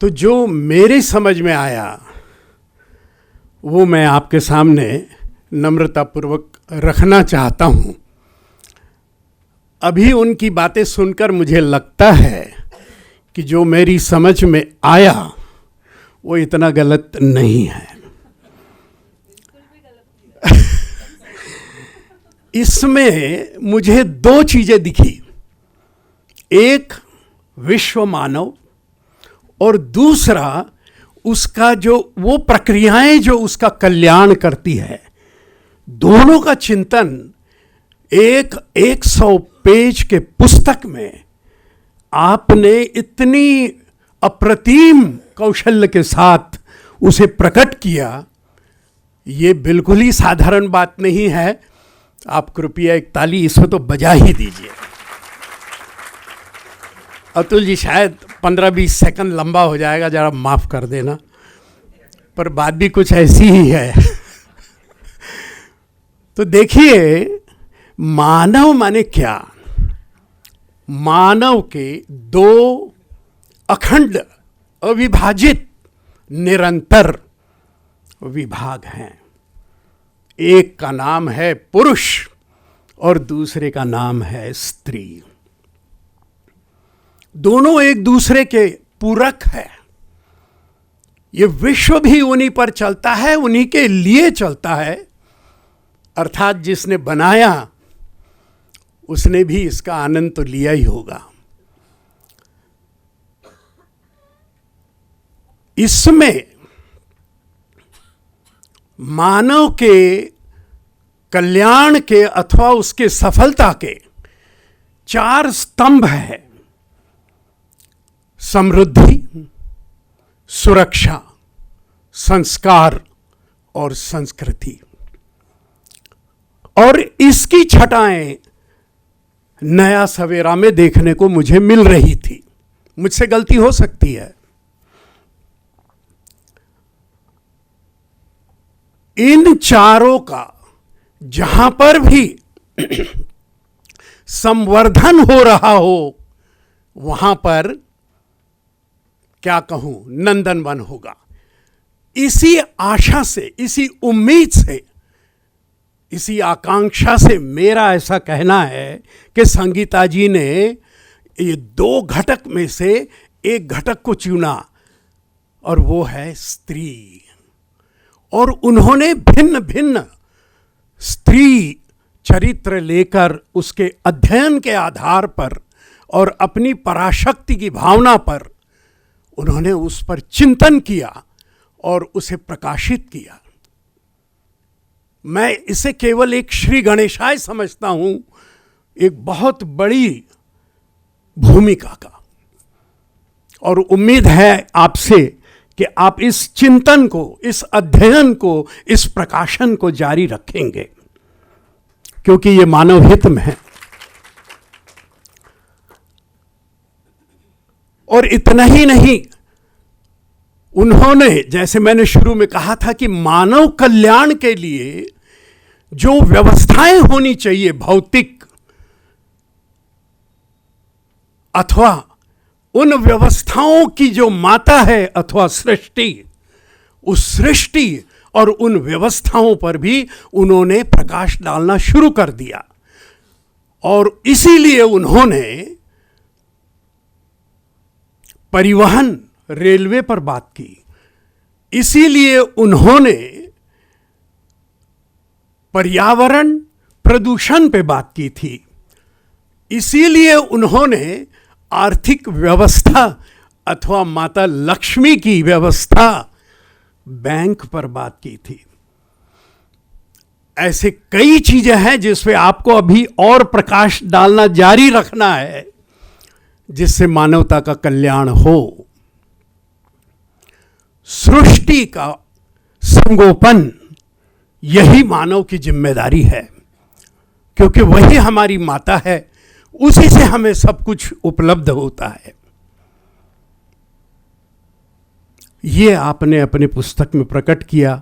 तो जो मेरी समझ में आया वो मैं आपके सामने नम्रतापूर्वक रखना चाहता हूँ। अभी उनकी बातें सुनकर मुझे लगता है कि जो मेरी समझ में आया वो इतना गलत नहीं है। इसमें मुझे दो चीज़ें दिखी, एक विश्व मानव और दूसरा उसका जो वो प्रक्रियाएं जो उसका कल्याण करती है। दोनों का चिंतन एक 100 पेज के पुस्तक में आपने इतनी अप्रतिम कौशल्य के साथ उसे प्रकट किया। ये बिल्कुल ही साधारण बात नहीं है। आप कृपया एक ताली इसमें तो बजा ही दीजिए। अतुल जी शायद 15-20 सेकंड लंबा हो जाएगा, जरा माफ कर देना, पर बात भी कुछ ऐसी ही है। तो देखिए, मानव माने क्या? मानव के दो अखंड अविभाजित निरंतर विभाग हैं। एक का नाम है पुरुष और दूसरे का नाम है स्त्री। दोनों एक दूसरे के पूरक है। ये विश्व भी उन्हीं पर चलता है, उन्हीं के लिए चलता है। अर्थात जिसने बनाया उसने भी इसका आनंद तो लिया ही होगा। इसमें मानव के कल्याण के अथवा उसके सफलता के 4 स्तंभ हैं: समृद्धि, सुरक्षा, संस्कार और संस्कृति। और इसकी छटाएं नया सवेरा में देखने को मुझे मिल रही थी। मुझसे गलती हो सकती है। इन चारों का जहां पर भी संवर्धन हो रहा हो वहां पर क्या कहूं, नंदनवन होगा। इसी आशा से, इसी उम्मीद से, इसी आकांक्षा से मेरा ऐसा कहना है कि संगीता जी ने ये दो घटक में से एक घटक को चुना और वो है स्त्री। और उन्होंने भिन्न भिन्न स्त्री चरित्र लेकर उसके अध्ययन के आधार पर और अपनी पराशक्ति की भावना पर उन्होंने उस पर चिंतन किया और उसे प्रकाशित किया। मैं इसे केवल एक श्री गणेशाय समझता हूं, एक बहुत बड़ी भूमिका का। और उम्मीद है आपसे कि आप इस चिंतन को, इस अध्ययन को, इस प्रकाशन को जारी रखेंगे, क्योंकि ये मानव हित में है। और इतना ही नहीं, उन्होंने, जैसे मैंने शुरू में कहा था कि मानव कल्याण के लिए जो व्यवस्थाएं होनी चाहिए, भौतिक अथवा उन व्यवस्थाओं की जो माता है अथवा सृष्टि, उस सृष्टि और उन व्यवस्थाओं पर भी उन्होंने प्रकाश डालना शुरू कर दिया। और इसीलिए उन्होंने परिवहन, रेलवे पर बात की, इसीलिए उन्होंने पर्यावरण प्रदूषण पे बात की थी, इसीलिए उन्होंने आर्थिक व्यवस्था अथवा माता लक्ष्मी की व्यवस्था, बैंक पर बात की थी। ऐसे कई चीजें हैं जिस पे आपको अभी और प्रकाश डालना जारी रखना है, जिससे मानवता का कल्याण हो। सृष्टि का संगोपन यही मानव की जिम्मेदारी है, क्योंकि वही हमारी माता है, उसी से हमें सब कुछ उपलब्ध होता है। ये आपने अपने पुस्तक में प्रकट किया।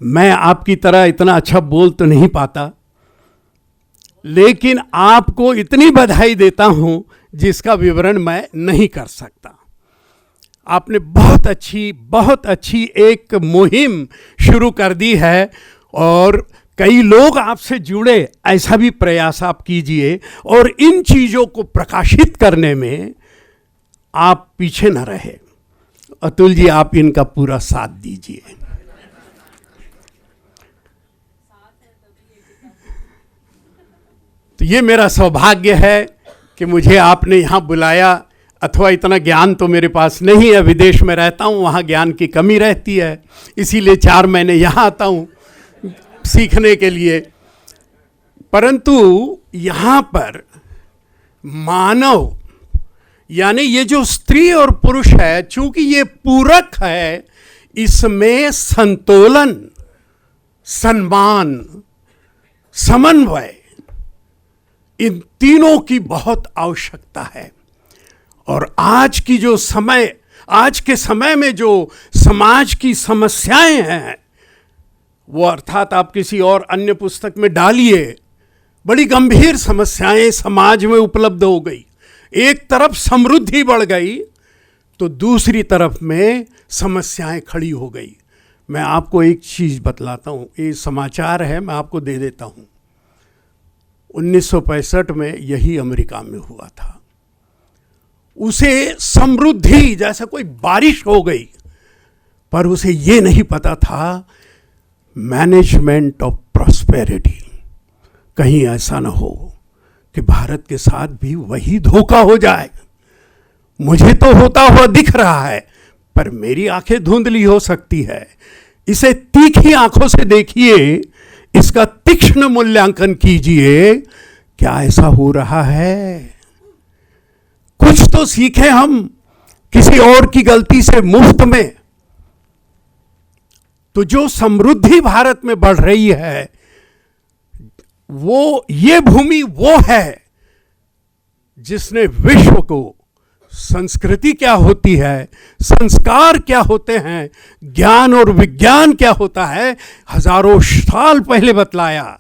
मैं आपकी तरह इतना अच्छा बोल तो नहीं पाता, लेकिन आपको इतनी बधाई देता हूं जिसका विवरण मैं नहीं कर सकता। आपने बहुत अच्छी एक मुहिम शुरू कर दी है और कई लोग आपसे जुड़े, ऐसा भी प्रयास आप कीजिए और इन चीज़ों को प्रकाशित करने में आप पीछे न रहे। अतुल जी, आप इनका पूरा साथ दीजिए। तो ये मेरा सौभाग्य है कि मुझे आपने यहाँ बुलाया, अथवा इतना ज्ञान तो मेरे पास नहीं है, विदेश में रहता हूँ, वहाँ ज्ञान की कमी रहती है, इसीलिए 4 महीने यहाँ आता हूँ सीखने के लिए। परंतु यहाँ पर मानव, यानी ये जो स्त्री और पुरुष है, चूंकि ये पूरक है, इसमें संतुलन, सम्मान, समन्वय, इन तीनों की बहुत आवश्यकता है। और आज के समय में जो समाज की समस्याएं हैं, वो अर्थात आप किसी और अन्य पुस्तक में डालिए, बड़ी गंभीर समस्याएं समाज में उपलब्ध हो गई। एक तरफ समृद्धि बढ़ गई तो दूसरी तरफ में समस्याएं खड़ी हो गई। मैं आपको एक चीज़ बतलाता हूँ, ये समाचार है, मैं आपको दे देता हूँ। 1965 में यही अमेरिका में हुआ था। उसे समृद्धि जैसे कोई बारिश हो गई, पर उसे ये नहीं पता था मैनेजमेंट ऑफ प्रॉस्पेरिटी, कहीं ऐसा ना हो कि भारत के साथ भी वही धोखा हो जाए। मुझे तो होता हुआ दिख रहा है, पर मेरी आंखें धुंधली हो सकती है। इसे तीखी आंखों से देखिए, इसका तीक्ष्ण मूल्यांकन कीजिए, क्या ऐसा हो रहा है? कुछ तो सीखें हम किसी और की गलती से मुफ्त में। तो जो समृद्धि भारत में बढ़ रही है, वो ये भूमि वो है जिसने विश्व को संस्कृति क्या होती है, संस्कार क्या होते हैं, ज्ञान और विज्ञान क्या होता है, हजारों साल पहले बतलाया।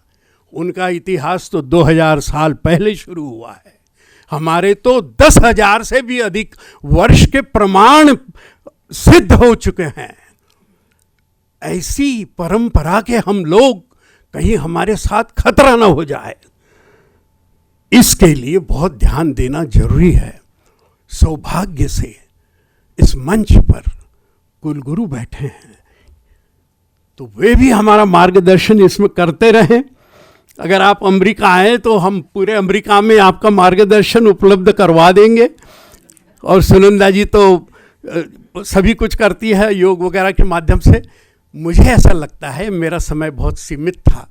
उनका इतिहास तो 2000 साल पहले शुरू हुआ है। हमारे तो 10,000 से भी अधिक वर्ष के प्रमाण सिद्ध हो चुके हैं। ऐसी परंपरा के हम लोग कहीं हमारे साथ खतरा ना हो जाए, इसके लिए बहुत ध्यान देना जरूरी है। सौभाग्य से इस मंच पर कुलगुरु बैठे हैं, तो वे भी हमारा मार्गदर्शन इसमें करते रहें। अगर आप अमेरिका आए तो हम पूरे अमेरिका में आपका मार्गदर्शन उपलब्ध करवा देंगे। और सुनंदा जी तो सभी कुछ करती है योग वगैरह के माध्यम से। मुझे ऐसा लगता है मेरा समय बहुत सीमित था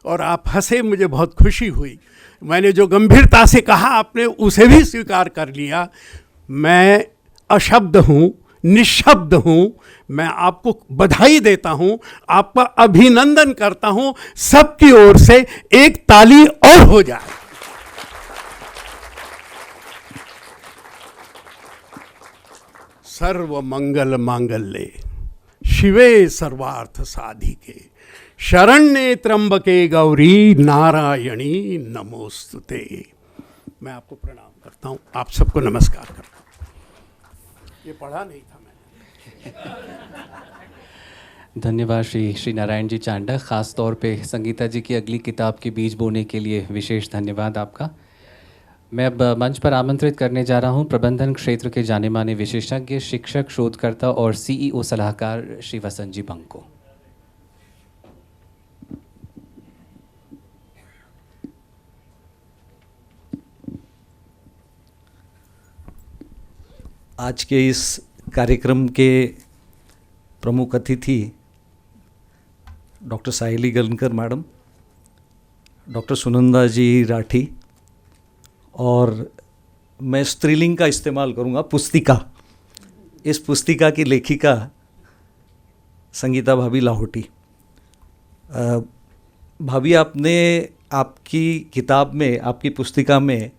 और आप हंसे, मुझे बहुत खुशी हुई। मैंने जो गंभीरता से कहा आपने उसे भी स्वीकार कर लिया। मैं अशब्द हूँ, निशब्द हूँ। मैं आपको बधाई देता हूँ, आपका अभिनंदन करता हूँ। सबकी ओर से एक ताली और हो जाए। सर्व मंगल मांगल्ये शिवे सर्वार्थ साधिके शरण्ये त्र्यंबके गौरी नारायणी नमोस्तुते। मैं आपको प्रणाम करता हूँ, आप सबको नमस्कार करता हूँ। ये पढ़ा नहीं था मैंने। धन्यवाद श्री नारायण जी चांडा। ख़ास तौर पे संगीता जी की अगली किताब के बीज बोने के लिए विशेष धन्यवाद आपका। मैं अब मंच पर आमंत्रित करने जा रहा हूं प्रबंधन क्षेत्र के जाने माने विशेषज्ञ, शिक्षक, शोधकर्ता और CEO सलाहकार श्री वसंत जी बंग को। आज के इस कार्यक्रम के प्रमुख अतिथि doctor Sayali Ganakar madam, doctor Sunanda ji Rathi, और मैं स्त्रीलिंग का इस्तेमाल करूंगा, पुस्तिका। इस पुस्तिका की लेखिका संगीता भाभी लाहोटी। भाभी, आपने आपकी किताब में, आपकी पुस्तिका में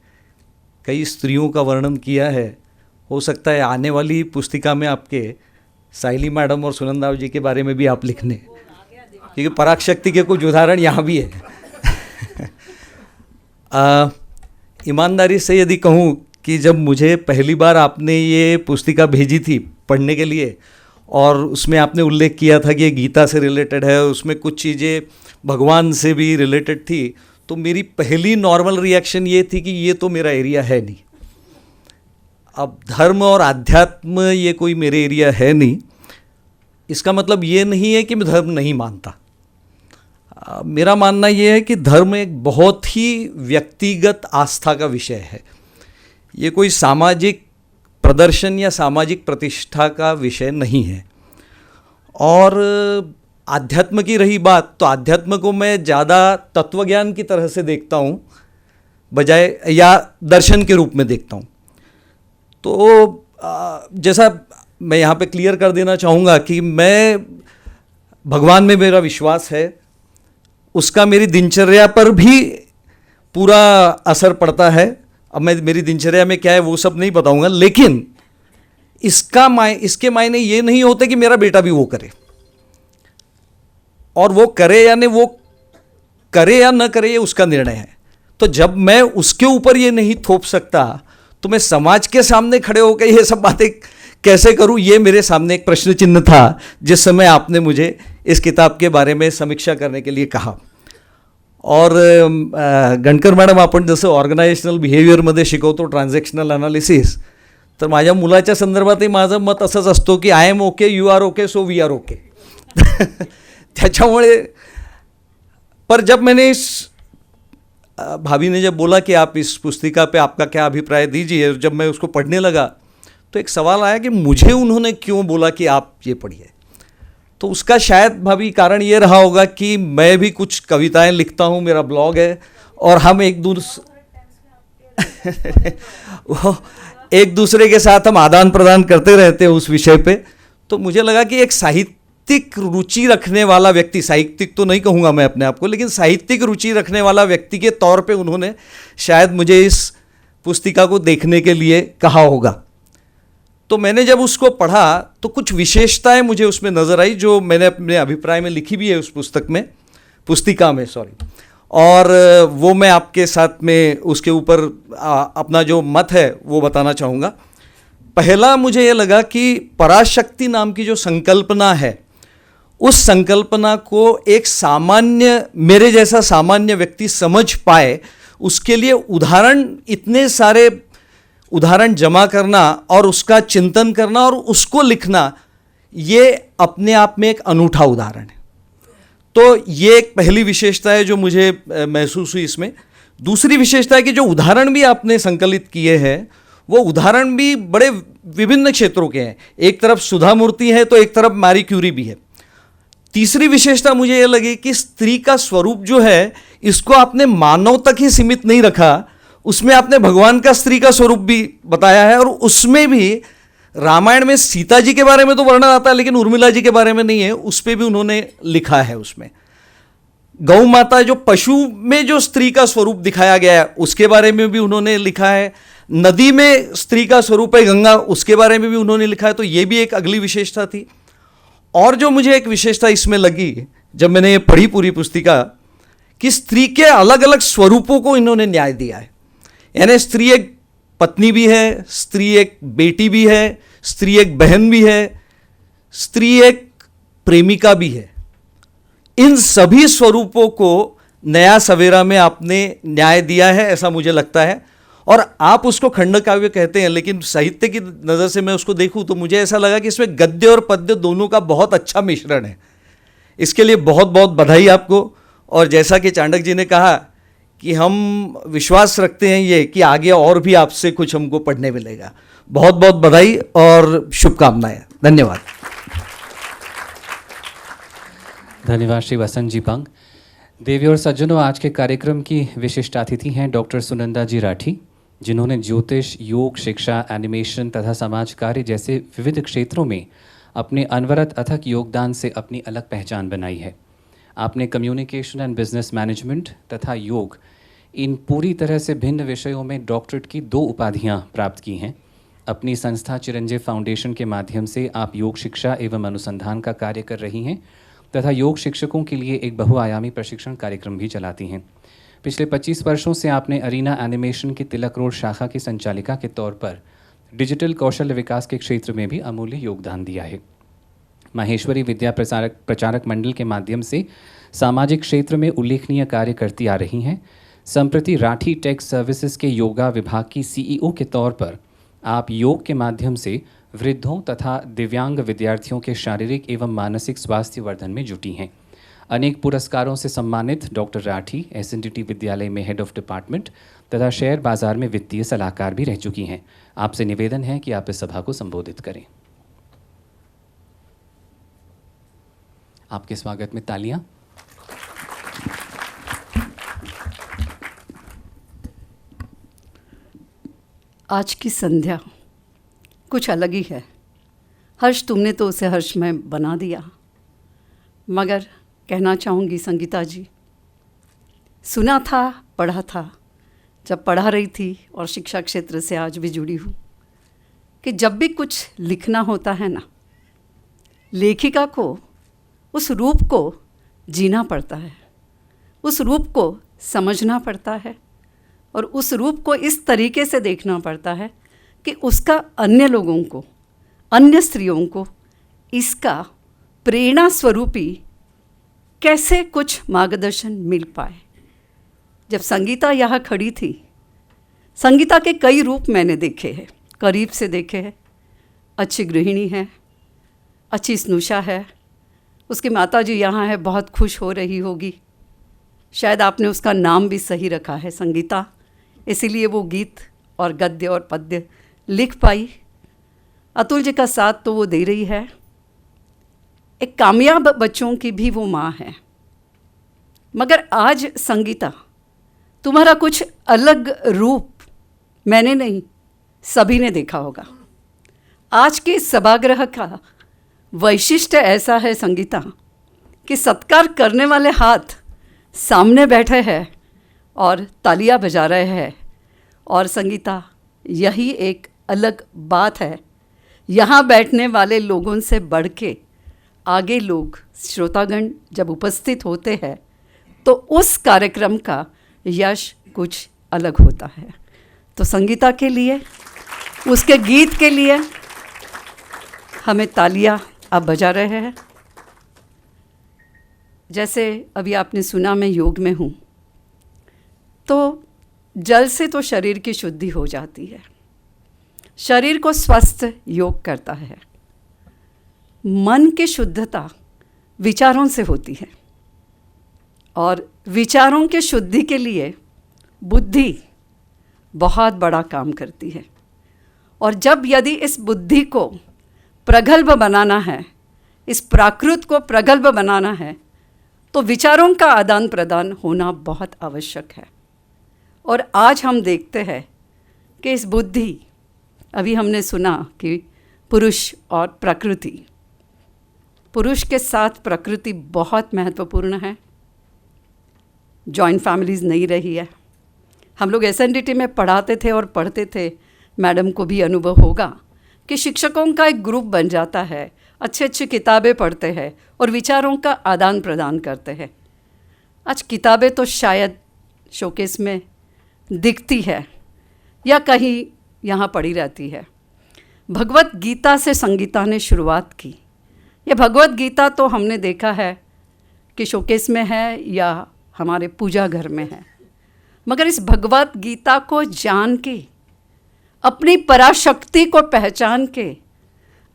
कई स्त्रियों का वर्णन किया है। हो सकता है आने वाली पुस्तिका में आपके सायली मैडम और सुनंदा जी के बारे में भी आप लिखने, क्योंकि पराशक्ति के कुछ उदाहरण यहाँ भी है। ईमानदारी से यदि कहूँ कि जब मुझे पहली बार आपने ये पुस्तिका भेजी थी पढ़ने के लिए, और उसमें आपने उल्लेख किया था कि ये गीता से रिलेटेड है, उसमें कुछ चीज़ें भगवान से भी रिलेटेड थी, तो मेरी पहली नॉर्मल रिएक्शन ये थी कि ये तो मेरा एरिया है नहीं। अब धर्म और आध्यात्म ये कोई मेरे एरिया है नहीं। इसका मतलब ये नहीं है कि मैं धर्म नहीं मानता। मेरा मानना ये है कि धर्म एक बहुत ही व्यक्तिगत आस्था का विषय है। ये कोई सामाजिक प्रदर्शन या सामाजिक प्रतिष्ठा का विषय नहीं है। और आध्यात्म की रही बात, तो आध्यात्म को मैं ज़्यादा तत्वज्ञान की तरह से देखता हूँ बजाय, या दर्शन के रूप में देखता हूँ। तो जैसा मैं यहाँ पे क्लियर कर देना चाहूँगा कि मैं, भगवान में मेरा विश्वास है, उसका मेरी दिनचर्या पर भी पूरा असर पड़ता है। अब मैं मेरी दिनचर्या में क्या है वो सब नहीं बताऊँगा, लेकिन इसके मायने ये नहीं होते कि मेरा बेटा भी वो करे, और वो करे या नहीं, वो करे या न करे ये उसका निर्णय है। तो जब मैं उसके ऊपर ये नहीं थोप सकता, तो मैं समाज के सामने खड़े होकर ये सब बातें कैसे करूं? ये मेरे सामने एक प्रश्न चिन्ह था जिस समय आपने मुझे इस किताब के बारे में समीक्षा करने के लिए कहा। और गणकर मॅडम, आपण जसं ऑर्गनायझेशनल बिहेवियरमध्ये शिकवतो ट्रान्झॅक्शनल अनालिसिस, तर माझ्या मुलाच्या संदर्भातही माझं मत असंच असतो की I am okay, you are okay, so we are okay. त्याच्यामुळे पर जब मैंने इस भाभी ने जब बोला कि आप इस पुस्तिका पे आपका क्या अभिप्राय दीजिए, जब मैं उसको पढ़ने लगा तो एक सवाल आया कि मुझे उन्होंने क्यों बोला कि आप ये पढ़िए। तो उसका शायद भाभी कारण ये रहा होगा कि मैं भी कुछ कविताएं लिखता हूँ, मेरा ब्लॉग है, और हम एक दूसरे के साथ हम आदान प्रदान करते रहते हैं उस विषय पे। तो मुझे लगा कि एक साहित्यिक रुचि रखने वाला व्यक्ति, साहित्यिक तो नहीं कहूँगा मैं अपने आप को, लेकिन साहित्यिक रुचि रखने वाला व्यक्ति के तौर पे उन्होंने शायद मुझे इस पुस्तिका को देखने के लिए कहा होगा। तो मैंने जब उसको पढ़ा तो कुछ विशेषताएं मुझे उसमें नज़र आई, जो मैंने अपने अभिप्राय में लिखी भी है उस पुस्तिका में और वो मैं आपके साथ में उसके ऊपर अपना जो मत है वो बताना चाहूँगा। पहला मुझे ये लगा कि पराशक्ति नाम की जो संकल्पना है, उस संकल्पना को एक सामान्य, मेरे जैसा सामान्य व्यक्ति समझ पाए, उसके लिए इतने सारे उदाहरण जमा करना और उसका चिंतन करना और उसको लिखना, ये अपने आप में एक अनूठा उदाहरण है। तो ये एक पहली विशेषता है जो मुझे महसूस हुई इसमें। दूसरी विशेषता है कि जो उदाहरण भी आपने संकलित किए हैं, वो उदाहरण भी बड़े विभिन्न क्षेत्रों के हैं। एक तरफ सुधा मूर्ति है तो एक तरफ मैरी क्यूरी भी है। तीसरी विशेषता मुझे ये लगी कि स्त्री का स्वरूप जो है, इसको आपने मानव तक ही सीमित नहीं रखा, उसमें आपने भगवान का स्त्री का स्वरूप भी बताया है। और उसमें भी रामायण में सीता जी के बारे में तो वर्णन आता है, लेकिन उर्मिला जी के बारे में नहीं है, उस पर भी उन्होंने लिखा है। उसमें गौ माता, जो पशु में जो स्त्री का स्वरूप दिखाया गया है, उसके बारे में भी उन्होंने लिखा है। नदी में स्त्री का स्वरूप है गंगा, उसके बारे में भी उन्होंने लिखा है। तो ये भी एक अगली विशेषता थी। और जो मुझे एक विशेषता इसमें लगी जब मैंने ये पढ़ी पूरी पुस्तिका, कि स्त्री के अलग अलग स्वरूपों को इन्होंने न्याय दिया है। यानी स्त्री एक पत्नी भी है, स्त्री एक बेटी भी है, स्त्री एक बहन भी है, स्त्री एक प्रेमिका भी है। इन सभी स्वरूपों को नया सवेरा में आपने न्याय दिया है, ऐसा मुझे लगता है। और आप उसको खंड काव्य कहते हैं, लेकिन साहित्य की नज़र से मैं उसको देखूं तो मुझे ऐसा लगा कि इसमें गद्य और पद्य दोनों का बहुत अच्छा मिश्रण है। इसके लिए बहुत बहुत बधाई आपको। और जैसा कि चाणक्य जी ने कहा कि हम विश्वास रखते हैं ये कि आगे और भी आपसे कुछ हमको पढ़ने मिलेगा। बहुत बहुत बधाई और शुभकामनाएं। धन्यवाद। धन्यवाद श्री वसंत जी पंग। देवी और सज्जनों, आज के कार्यक्रम की विशिष्ट अतिथि हैं डॉक्टर सुनंदा जी राठी, जिन्होंने ज्योतिष, योग, शिक्षा, एनिमेशन तथा समाज कार्य जैसे विविध क्षेत्रों में अपने अनवरत अथक योगदान से अपनी अलग पहचान बनाई है। आपने कम्युनिकेशन एंड बिजनेस मैनेजमेंट तथा योग, इन पूरी तरह से भिन्न विषयों में डॉक्टरेट की 2 उपाधियां प्राप्त की हैं। अपनी संस्था चिरंजीव फाउंडेशन के माध्यम से आप योग शिक्षा एवं अनुसंधान का कार्य कर रही हैं तथा योग शिक्षकों के लिए एक बहुआयामी प्रशिक्षण कार्यक्रम भी चलाती हैं। पिछले 25 वर्षों से आपने अरीना एनिमेशन की तिलक रोड शाखा की संचालिका के तौर पर डिजिटल कौशल विकास के क्षेत्र में भी अमूल्य योगदान दिया है। माहेश्वरी विद्या प्रचारक मंडल के माध्यम से सामाजिक क्षेत्र में उल्लेखनीय कार्य करती आ रही हैं। संप्रति राठी टेक सर्विसेज के योगा विभाग की सीईओ के तौर पर आप योग के माध्यम से वृद्धों तथा दिव्यांग विद्यार्थियों के शारीरिक एवं मानसिक स्वास्थ्य वर्धन में जुटी हैं। अनेक पुरस्कारों से सम्मानित डॉक्टर राठी एसएनडीटी विद्यालय में हेड ऑफ डिपार्टमेंट तथा शेयर बाजार में वित्तीय सलाहकार भी रह चुकी हैं। आपसे निवेदन है कि आप इस सभा को संबोधित करें। आपके स्वागत में तालियां। आज की संध्या कुछ अलग ही है। हर्ष, तुमने तो उसे हर्षमय बना दिया। मगर कहना चाहूँगी संगीता जी, सुना था, पढ़ा था, जब पढ़ा रही थी और शिक्षा क्षेत्र से आज भी जुड़ी हूँ, कि जब भी कुछ लिखना होता है ना, लेखिका को उस रूप को जीना पड़ता है, उस रूप को समझना पड़ता है और उस रूप को इस तरीके से देखना पड़ता है कि उसका अन्य लोगों को, अन्य स्त्रियों को इसका प्रेरणा स्वरूपी कैसे कुछ मार्गदर्शन मिल पाए। जब संगीता यहाँ खड़ी थी, संगीता के कई रूप मैंने देखे हैं, करीब से देखे हैं। अच्छी गृहिणी है, अच्छी स्नुषा है, उसकी माता जी यहाँ है, बहुत खुश हो रही होगी। शायद आपने उसका नाम भी सही रखा है संगीता, इसीलिए वो गीत और गद्य और पद्य लिख पाई। अतुल जी का साथ तो वो दे रही है। एक कामयाब बच्चों की भी वो माँ है। मगर आज संगीता, तुम्हारा कुछ अलग रूप मैंने नहीं, सभी ने देखा होगा। आज के सभागृह का वैशिष्ट्य ऐसा है संगीता कि सत्कार करने वाले हाथ सामने बैठे हैं और तालियां बजा रहे हैं। और संगीता, यही एक अलग बात है, यहाँ बैठने वाले लोगों से बढ़ के आगे लोग श्रोतागण जब उपस्थित होते हैं तो उस कार्यक्रम का यश कुछ अलग होता है। तो संगीता के लिए, उसके गीत के लिए हमें तालियां आप बजा रहे हैं। जैसे अभी आपने सुना मैं योग में हूँ, तो जल से तो शरीर की शुद्धि हो जाती है, शरीर को स्वस्थ योग करता है। मन की शुद्धता विचारों से होती है और विचारों की शुद्धि के लिए बुद्धि बहुत बड़ा काम करती है। और जब यदि इस बुद्धि को प्रगल्भ बनाना है, इस प्राकृत को प्रगल्भ बनाना है, तो विचारों का आदान प्रदान होना बहुत आवश्यक है। और आज हम देखते हैं कि इस बुद्धि, अभी हमने सुना कि पुरुष और प्रकृति, पुरुष के साथ प्रकृति बहुत महत्वपूर्ण है। जॉइंट फैमिलीज़ नहीं रही है। हम लोग एसएनडीटी में पढ़ाते थे और पढ़ते थे, मैडम को भी अनुभव होगा कि शिक्षकों का एक ग्रुप बन जाता है, अच्छी अच्छी किताबें पढ़ते हैं और विचारों का आदान प्रदान करते हैं। आज किताबें तो शायद शोकेस में दिखती है या कहीं यहाँ पड़ी रहती है। भगवत गीता से संगीता ने शुरुआत की। ये भगवत गीता तो हमने देखा है कि शोकेस में है या हमारे पूजा घर में है, मगर इस भगवत गीता को जान के, अपनी पराशक्ति को पहचान के,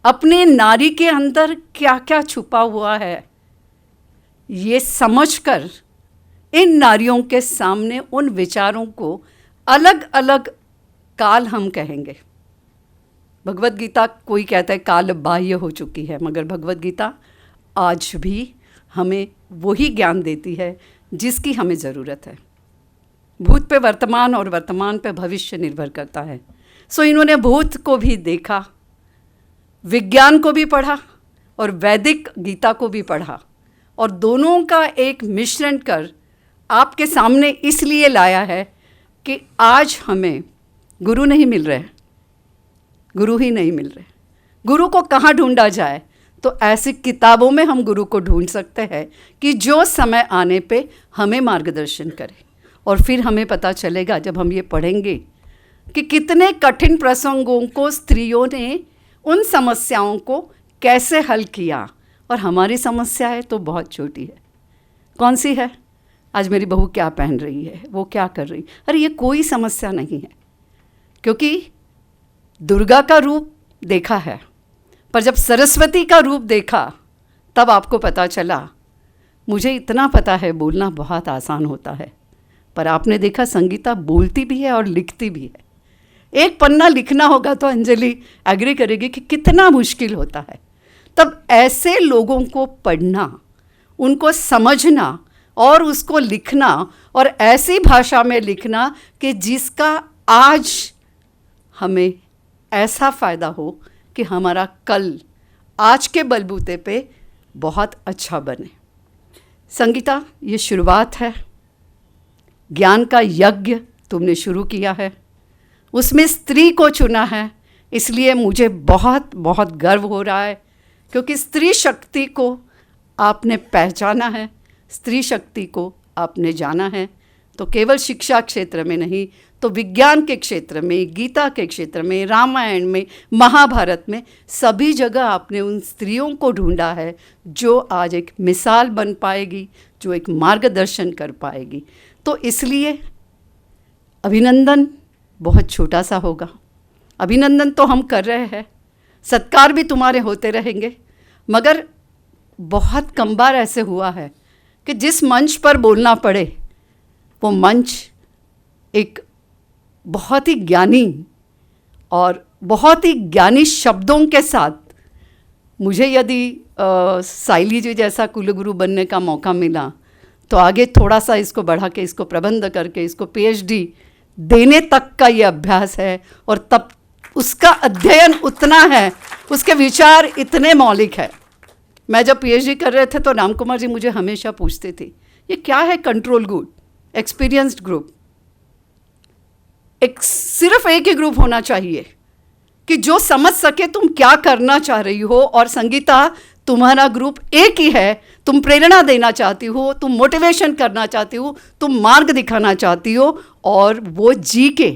अपने नारी के अंदर क्या क्या छुपा हुआ है, ये समझकर इन नारियों के सामने उन विचारों को अलग अलग काल हम कहेंगे। भगवत गीता कोई कहता है काल बाह्य हो चुकी है, मगर भगवत गीता आज भी हमें वही ज्ञान देती है जिसकी हमें ज़रूरत है। भूत पे वर्तमान और वर्तमान पे भविष्य निर्भर करता है। सो इन्होंने भूत को भी देखा, विज्ञान को भी पढ़ा और वैदिक गीता को भी पढ़ा, और दोनों का एक मिश्रण कर आपके सामने इसलिए लाया है कि आज हमें गुरु नहीं मिल रहे, गुरु ही नहीं मिल रहे। गुरु को कहाँ ढूंढा जाए? तो ऐसी किताबों में हम गुरु को ढूंढ सकते हैं कि जो समय आने पे हमें मार्गदर्शन करे। और फिर हमें पता चलेगा जब हम ये पढ़ेंगे कि कितने कठिन प्रसंगों को स्त्रियों ने, उन समस्याओं को कैसे हल किया। और हमारी समस्या है तो बहुत छोटी है। कौन सी है? आज मेरी बहू क्या पहन रही है, वो क्या कर रही, अरे ये कोई समस्या नहीं है, क्योंकि दुर्गा का रूप देखा है, पर जब सरस्वती का रूप देखा तब आपको पता चला। मुझे इतना पता है, बोलना बहुत आसान होता है, पर आपने देखा संगीता बोलती भी है और लिखती भी है। एक पन्ना लिखना होगा तो अंजलि एग्री करेगी कि कितना मुश्किल होता है। तब ऐसे लोगों को पढ़ना, उनको समझना और उसको लिखना, और ऐसी भाषा में लिखना कि जिसका आज हमें ऐसा फ़ायदा हो कि हमारा कल आज के बलबूते पे बहुत अच्छा बने। संगीता, ये शुरुआत है, ज्ञान का यज्ञ तुमने शुरू किया है, उसमें स्त्री को चुना है, इसलिए मुझे बहुत बहुत गर्व हो रहा है, क्योंकि स्त्री शक्ति को आपने पहचाना है, स्त्री शक्ति को आपने जाना है। तो केवल शिक्षा क्षेत्र में नहीं, तो विज्ञान के क्षेत्र में, गीता के क्षेत्र में, रामायण में, महाभारत में, सभी जगह आपने उन स्त्रियों को ढूंढा है जो आज एक मिसाल बन पाएगी, जो एक मार्गदर्शन कर पाएगी। तो इसलिए अभिनंदन बहुत छोटा सा होगा। अभिनंदन तो हम कर रहे हैं, सत्कार भी तुम्हारे होते रहेंगे, मगर बहुत कम बार ऐसे हुआ है कि जिस मंच पर बोलना पड़े वो मंच एक बहुत ही ज्ञानी और बहुत ही ज्ञानी शब्दों के साथ, मुझे यदि साइली जी जैसा कुलगुरु बनने का मौका मिला तो आगे थोड़ा सा इसको बढ़ा के, इसको प्रबंध करके, इसको पीएचडी देने तक का ये अभ्यास है। और तब उसका अध्ययन उतना है, उसके विचार इतने मौलिक है। मैं जब पीएचडी कर रहे थे तो राम कुमार जी मुझे हमेशा पूछते थे, ये क्या है कंट्रोल ग्रुप, एक्सपीरियंस्ड ग्रुप? सिर्फ एक ही ग्रुप होना चाहिए, कि जो समझ सके तुम क्या करना चाह रही हो, और संगीता तुम्हारा ग्रुप एक ही है, तुम प्रेरणा देना चाहती हो, तुम मोटिवेशन करना चाहती हो, तुम मार्ग दिखाना चाहती हो, और वो जी के।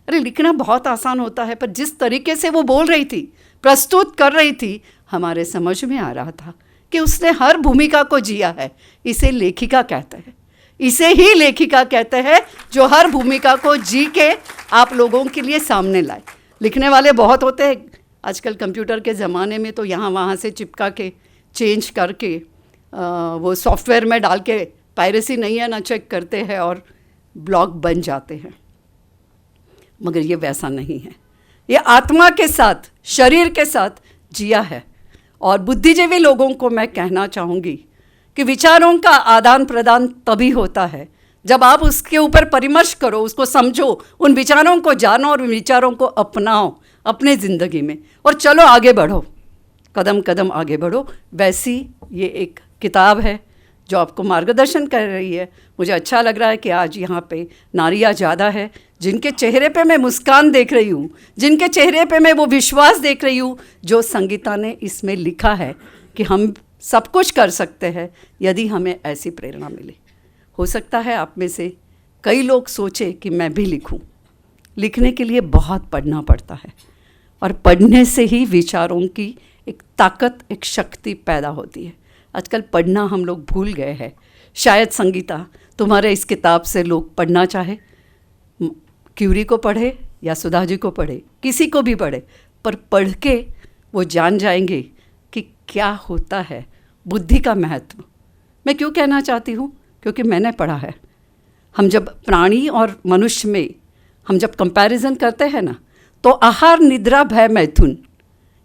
अरे लिखना बहुत आसान होता है, पर जिस तरीके से वो बोल रही थी, प्रस्तुत कर रही थी, हमारे समझ में आ रहा था कि उसने हर भूमिका को जिया है। इसे लेखिका कहते हैं, इसे ही लेखिका कहते हैं, जो हर भूमिका को जी के आप लोगों के लिए सामने लाए। लिखने वाले बहुत होते हैं आजकल कंप्यूटर के ज़माने में, तो यहाँ वहाँ से चिपका के चेंज करके वो सॉफ्टवेयर में डाल के पायरेसी नहीं है ना चेक करते हैं और ब्लॉग बन जाते हैं। मगर ये वैसा नहीं है, ये आत्मा के साथ, शरीर के साथ जिया है। और बुद्धिजीवी लोगों को मैं कहना चाहूँगी कि विचारों का आदान प्रदान तभी होता है जब आप उसके ऊपर परिमर्श करो, उसको समझो, उन विचारों को जानो और उन विचारों को अपनाओ अपने ज़िंदगी में, और चलो आगे बढ़ो, कदम कदम आगे बढ़ो। वैसी ये एक किताब है जो आपको मार्गदर्शन कर रही है। मुझे अच्छा लग रहा है कि आज यहाँ पे नारियाँ ज़्यादा है, जिनके चेहरे पे मैं मुस्कान देख रही हूँ, जिनके चेहरे पे मैं वो विश्वास देख रही हूँ जो संगीता ने इसमें लिखा है कि हम सब कुछ कर सकते हैं यदि हमें ऐसी प्रेरणा मिले। हो सकता है आप में से कई लोग सोचे कि मैं भी लिखूं। लिखने के लिए बहुत पढ़ना पड़ता है, और पढ़ने से ही विचारों की एक ताकत, एक शक्ति पैदा होती है। आजकल पढ़ना हम लोग भूल गए हैं। शायद संगीता तुम्हारे इस किताब से लोग पढ़ना चाहे, क्यूरी को पढ़े या सुधा जी को पढ़े, किसी को भी पढ़े, पर पढ़ के वो जान जाएंगे कि क्या होता है बुद्धि का महत्व। मैं क्यों कहना चाहती हूँ, क्योंकि मैंने पढ़ा है। हम जब प्राणी और मनुष्य में हम जब कंपैरिजन करते हैं ना, तो आहार, निद्रा, भय, मैथुन,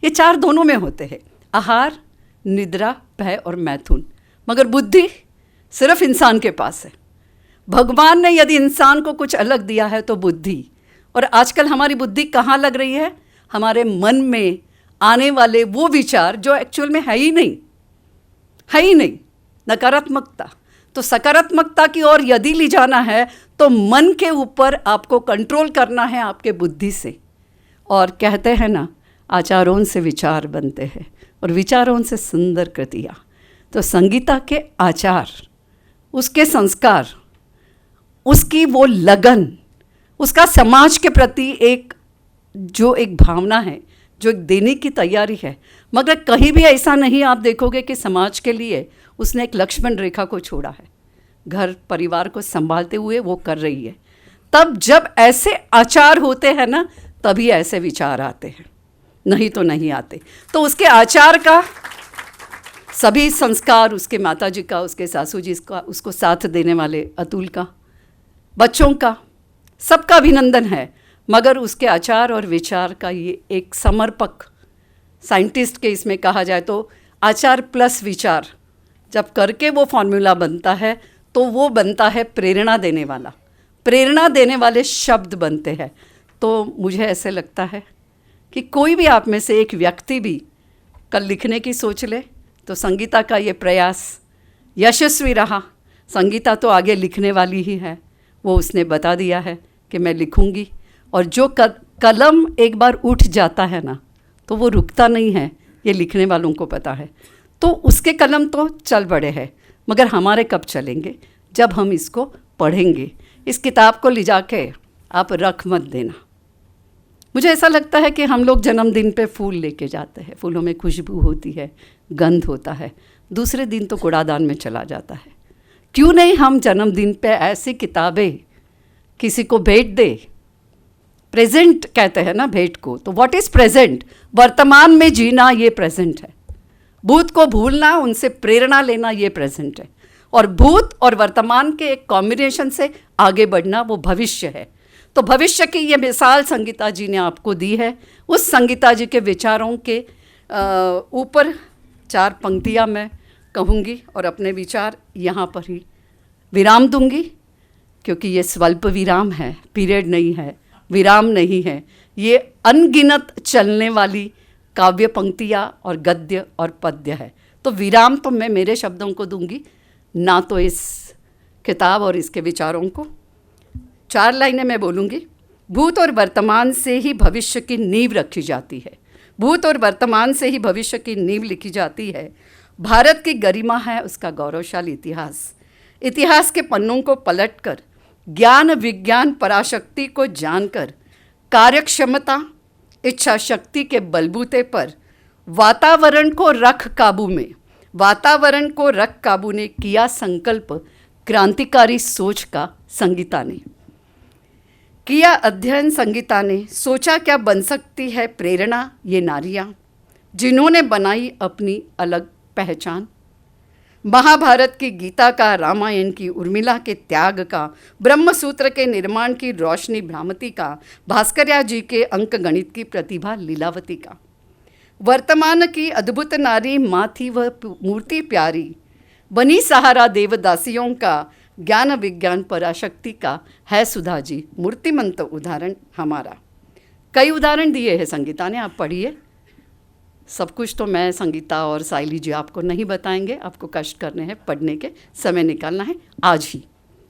ये चार दोनों में होते हैं। आहार, निद्रा, भय और मैथुन। मगर बुद्धि सिर्फ इंसान के पास है। भगवान ने यदि इंसान को कुछ अलग दिया है तो बुद्धि। और आजकल हमारी बुद्धि कहाँ लग रही है? हमारे मन में आने वाले वो विचार जो एक्चुअल में है ही नहीं, है ही नहीं, नकारात्मकता। तो सकारात्मकता की ओर यदि ले जाना है तो मन के ऊपर आपको कंट्रोल करना है आपके बुद्धि से। और कहते हैं ना, आचारों से विचार बनते हैं और विचारों से सुंदर कृतियाँ। तो संगीता के आचार, उसके संस्कार, उसकी वो लगन, उसका समाज के प्रति एक जो एक भावना है, जो एक देने की तैयारी है। मगर कहीं भी ऐसा नहीं आप देखोगे कि समाज के लिए उसने एक लक्ष्मण रेखा को छोड़ा है। घर परिवार को संभालते हुए वो कर रही है। तब जब ऐसे आचार होते हैं ना, तभी ऐसे विचार आते हैं, नहीं तो नहीं आते। तो उसके आचार का, सभी संस्कार, उसके माता जी का, उसके सासू जी का, उसको साथ देने वाले अतुल का, बच्चों का, सबका अभिनंदन है। मगर उसके आचार और विचार का ये एक समर्पक, साइंटिस्ट के इसमें कहा जाए तो आचार प्लस विचार जब करके वो फॉर्मूला बनता है तो वो बनता है प्रेरणा देने वाला। प्रेरणा देने वाले शब्द बनते हैं। तो मुझे ऐसे लगता है कि कोई भी आप में से एक व्यक्ति भी कल लिखने की सोच ले तो संगीता का ये प्रयास यशस्वी रहा। संगीता तो आगे लिखने वाली ही है, वो उसने बता दिया है कि मैं लिखूंगी। और जो कलम एक बार उठ जाता है ना, तो वो रुकता नहीं है, ये लिखने वालों को पता है। तो उसके कलम तो चल पड़े हैं, मगर हमारे कब चलेंगे? जब हम इसको पढ़ेंगे। इस किताब को ले जाके आप रख मत देना। मुझे ऐसा लगता है कि हम लोग जन्मदिन पे फूल लेके जाते हैं, फूलों में खुशबू होती है, गंध होता है, दूसरे दिन तो कूड़ादान में चला जाता है। क्यों नहीं हम जन्मदिन पे ऐसी किताबें किसी को भेंट दे? प्रेजेंट कहते हैं ना भेंट को। तो व्हाट इज़ प्रेजेंट? वर्तमान में जीना, ये प्रेजेंट है। भूत को भूलना, उनसे प्रेरणा लेना, ये प्रेजेंट है। और भूत और वर्तमान के एक कॉम्बिनेशन से आगे बढ़ना, वो भविष्य है। तो भविष्य की ये मिसाल संगीता जी ने आपको दी है। उस संगीता जी के विचारों के ऊपर 4 पंक्तियाँ मैं कहूँगी और अपने विचार यहाँ पर ही विराम दूँगी, क्योंकि ये स्वल्प विराम है, पीरियड नहीं है, विराम नहीं है। ये अनगिनत चलने वाली काव्य पंक्तियाँ और गद्य और पद्य है। तो विराम तो मैं मेरे शब्दों को दूंगी, ना तो इस किताब और इसके विचारों को। 4 लाइनें मैं बोलूँगी भूत और वर्तमान से ही भविष्य की नींव रखी जाती है। भूत और वर्तमान से ही भविष्य की नींव लिखी जाती है। भारत की गरिमा है उसका गौरवशाली इतिहास। इतिहास के पन्नों को पलटकर ज्ञान विज्ञान पराशक्ति को जानकर कार्यक्षमता इच्छा शक्ति के बलबूते पर वातावरण को रख काबू ने किया संकल्प क्रांतिकारी सोच का संगीता ने किया अध्ययन। संगीता ने सोचा क्या बन सकती है प्रेरणा ये नारियां जिन्होंने बनाई अपनी अलग पहचान। महाभारत की गीता का, रामायण की उर्मिला के त्याग का, ब्रह्मसूत्र के निर्माण की रोशनी भ्रामती का, भास्कर्या जी के अंक गणित की प्रतिभा लीलावती का। वर्तमान की अद्भुत नारी माँ थी वह मूर्ति प्यारी, बनी सहारा देवदासियों का, ज्ञान विज्ञान पराशक्ति का है सुधा जी मूर्तिमंत उदाहरण हमारा। कई उदाहरण दिए हैं संगीता ने, आप पढ़िए। सब कुछ तो मैं, संगीता और साइली जी आपको नहीं बताएंगे, आपको कष्ट करने हैं, पढ़ने के समय निकालना है आज ही,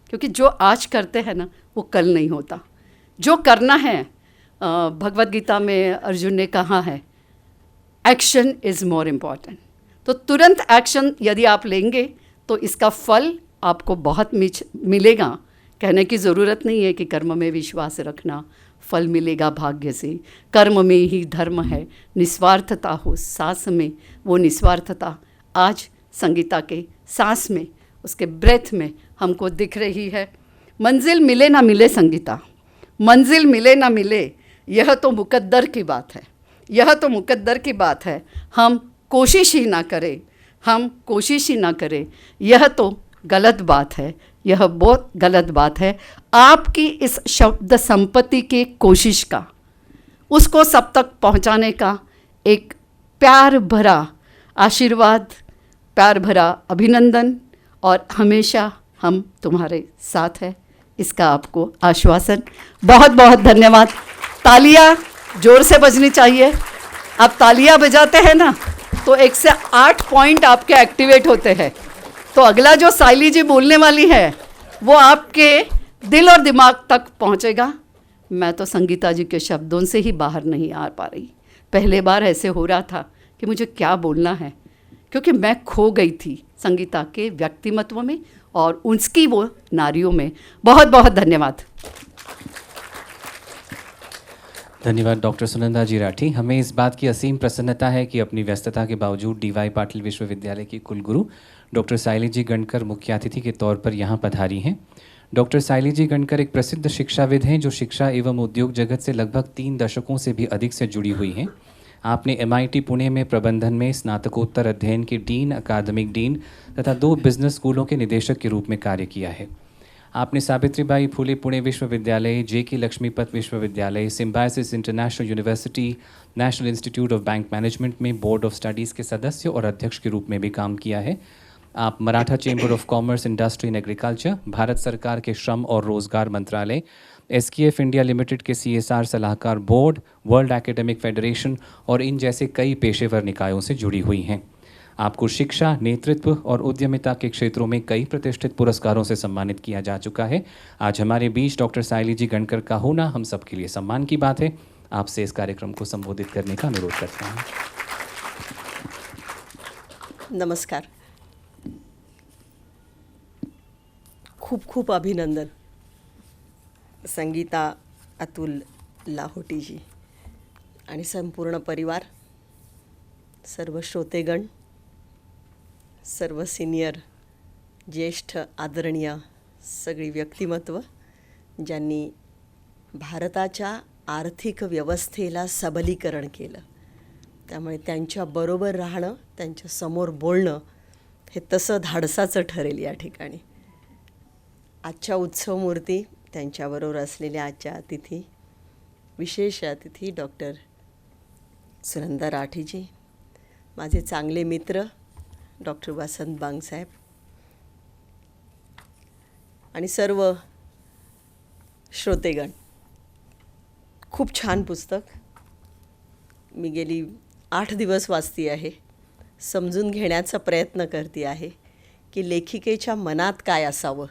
क्योंकि जो आज करते हैं ना वो कल नहीं होता। जो करना है, भगवद गीता में अर्जुन ने कहा है एक्शन इज़ मोर इम्पॉर्टेंट। तो तुरंत एक्शन यदि आप लेंगे तो इसका फल आपको बहुत मिलेगा। कहने की ज़रूरत नहीं है कि कर्म में विश्वास रखना, फल मिलेगा भाग्य से। कर्म में ही धर्म है, निस्वार्थता हो सांस में, वो निस्वार्थता आज संगीता के सांस में, उसके ब्रेथ में हमको दिख रही है। मंजिल मिले ना मिले संगीता, मंजिल मिले ना मिले, यह तो मुकद्दर की बात है, यह तो मुकद्दर की बात है। हम कोशिश ही ना करें, हम कोशिश ही ना करें, यह तो गलत बात है, यह बहुत गलत बात है। आपकी इस शब्द संपत्ति के कोशिश का, उसको सब तक पहुंचाने का एक प्यार भरा आशीर्वाद, प्यार भरा अभिनंदन, और हमेशा हम तुम्हारे साथ हैं, इसका आपको आश्वासन। बहुत बहुत धन्यवाद। तालियां जोर से बजनी चाहिए। आप तालियां बजाते हैं ना तो 1 से 8 पॉइंट आपके एक्टिवेट होते हैं। तो अगला जो साइली जी बोलने वाली है वो आपके दिल और दिमाग तक पहुंचेगा। मैं तो संगीता जी के शब्दों से ही बाहर नहीं आ पा रही। पहले बार ऐसे हो रहा था कि मुझे क्या बोलना है, क्योंकि मैं खो गई थी संगीता के व्यक्तिमत्व में और उसकी वो नारियों में। बहुत बहुत धन्यवाद। धन्यवाद डॉक्टर सुनंदा जी राठी। हमें इस बात की असीम प्रसन्नता है कि अपनी व्यस्तता के बावजूद डीवाई पाटिल विश्वविद्यालय की कुलगुरु डॉक्टर साइली जी गणकर मुख्य अतिथि के तौर पर यहाँ पधारी हैं। डॉक्टर साइली जी गणकर एक प्रसिद्ध शिक्षाविद हैं जो शिक्षा एवं उद्योग जगत से लगभग 3 दशकों से भी अधिक से जुड़ी हुई हैं। आपने MIT पुणे में प्रबंधन में स्नातकोत्तर अध्ययन के डीन, अकादमिक डीन तथा 2 बिजनेस स्कूलों के निदेशक के रूप में कार्य किया है। आपने सावित्रीबाई फुले पुणे विश्वविद्यालय, JK लक्ष्मीपत विश्वविद्यालय, symbiosis international university, national institute of bank management में बोर्ड ऑफ स्टडीज़ के सदस्य और अध्यक्ष के रूप में भी काम किया है। आप Maratha chamber of commerce, industry and agriculture, Bharat सरकार के श्रम और रोजगार मंत्रालय, SKF इंडिया लिमिटेड के CSR सलाहकार बोर्ड, वर्ल्ड एकेडमिक फेडरेशन और इन जैसे कई पेशेवर निकायों से जुड़ी हुई हैं। आपको शिक्षा, नेतृत्व और उद्यमिता के क्षेत्रों में कई प्रतिष्ठित पुरस्कारों से सम्मानित किया जा चुका है। आज हमारे बीच डॉक्टर साइली जी गणकर का होना हम सबके लिए सम्मान की बात है। आपसे इस कार्यक्रम को संबोधित करने का अनुरोध करता हूँ। नमस्कार, खूप खूप अभिनंदन संगीता अतुल लाहोटी जी आणि संपूर्ण परिवार, सर्व श्रोतेगण, सर्व सिनियर, ज्येष्ठ, आदरणीय सगळी व्यक्तिमत्व ज्यांनी भारताच्या आर्थिक व्यवस्थेला सबलीकरण केलं। त्यामुळे त्यांच्याबरोबर राहणं, त्यांच्यासमोर बोलणं हे तसं धाडसाचं ठरेल या ठिकाणी। आजच्या उत्सवमूर्ती, त्यांच्याबरोबर असलेल्या आजच्या अतिथी, विशेष अतिथी डॉक्टर सुनंदा राठीजी, माझे चांगले मित्र डॉक्टर वसंत बांगसाहेब आणि सर्व श्रोतेगण। खूप छान पुस्तक, मी गेली 8 दिवस वाचती आहे, समजून घेण्याचा प्रयत्न करते आहे की लेखिकेच्या मनात काय असावं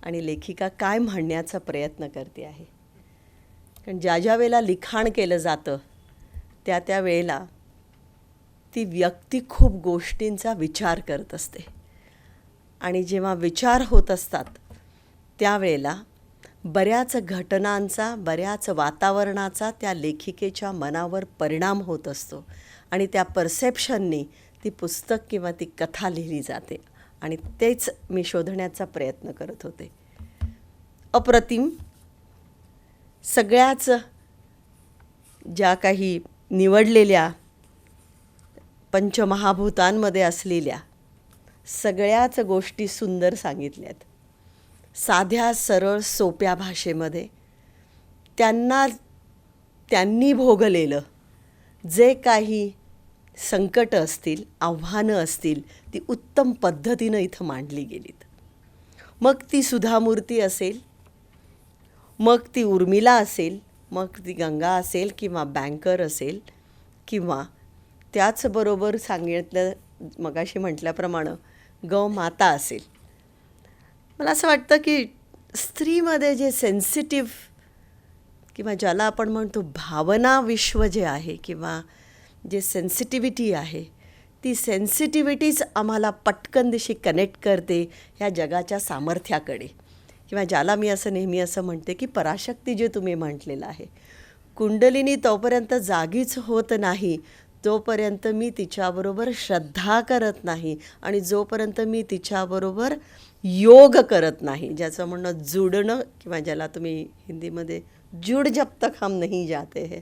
आणि लेखिका काय म्हणण्याचा प्रयत्न करते आहे। कारण ज्या वेळेला लिखाण केलं जातं त्या वेळेला ती व्यक्ती खूप गोष्टींचा विचार करत असते आणि जेव्हा विचार होत असतात त्यावेळेला बऱ्याच घटनांचा, बऱ्याच वातावरणाचा त्या लेखिकेच्या मनावर परिणाम होत असतो आणि त्या परसेप्शननी ती पुस्तक किंवा ती कथा लिहिली जाते आणि तेच मी शोधण्याचा प्रयत्न करत होते. अप्रतिम सगळ्याच ज्या काही निवडलेल्या पंचमहाभूतांमध्ये असलेल्या सगळ्याच गोष्टी सुंदर सांगितल्यात. साध्या सरळ सोप्या भाषेमध्ये त्यांनी भोगलेलं जे काही संकटं असतील, आव्हानं असतील, ती उत्तम पद्धतीनं इथं मांडली गेलीत. मग ती सुधामूर्ती असेल, मग ती उर्मिला असेल, मग ती गंगा असेल किंवा बँकर असेल किंवा त्याचबरोबर सांगितलं मगाशी म्हटल्याप्रमाणे गौमाता असेल. मला असं वाटतं की स्त्रीमध्ये जे सेन्सिटिव्ह किंवा ज्याला आपण म्हणतो भावना विश्व जे आहे किंवा जे सेन्सिटिव्हिटी आहे, ती सेन्सिटिव्हिटीच आम्हाला पटकन दिशी कनेक्ट करते ह्या जगाच्या सामर्थ्याकडे किंवा ज्याला मी असं नेहमी असं म्हणते की पराशक्ती जे तुम्ही म्हटलेलं आहे, कुंडलिनी तोपर्यंत जागीच होत नाही तोपर्यंत मी तिच्याबरोबर श्रद्धा करत नाही आणि जोपर्यंत मी तिच्याबरोबर योग करत नाही, ज्याचं म्हणणं जुडणं किंवा ज्याला तुम्ही हिंदीमध्ये जुड जब तक हम नहीं जाते है,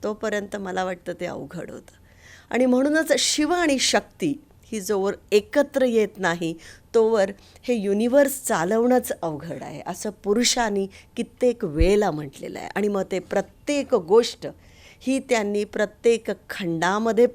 तोपर्यंत मला वाटतं ते अवघड होतं. आणि म्हणूनच शिव आणि शक्ती ही जोवर एकत्र येत नाही तोवर हे युनिवर्स चालवणंच अवघड आहे असं पुरुषांनी कित्येक वेळेला म्हटलेलं आहे. आणि मग ते प्रत्येक गोष्ट ही त्यांनी प्रत्येक खंडामध्ये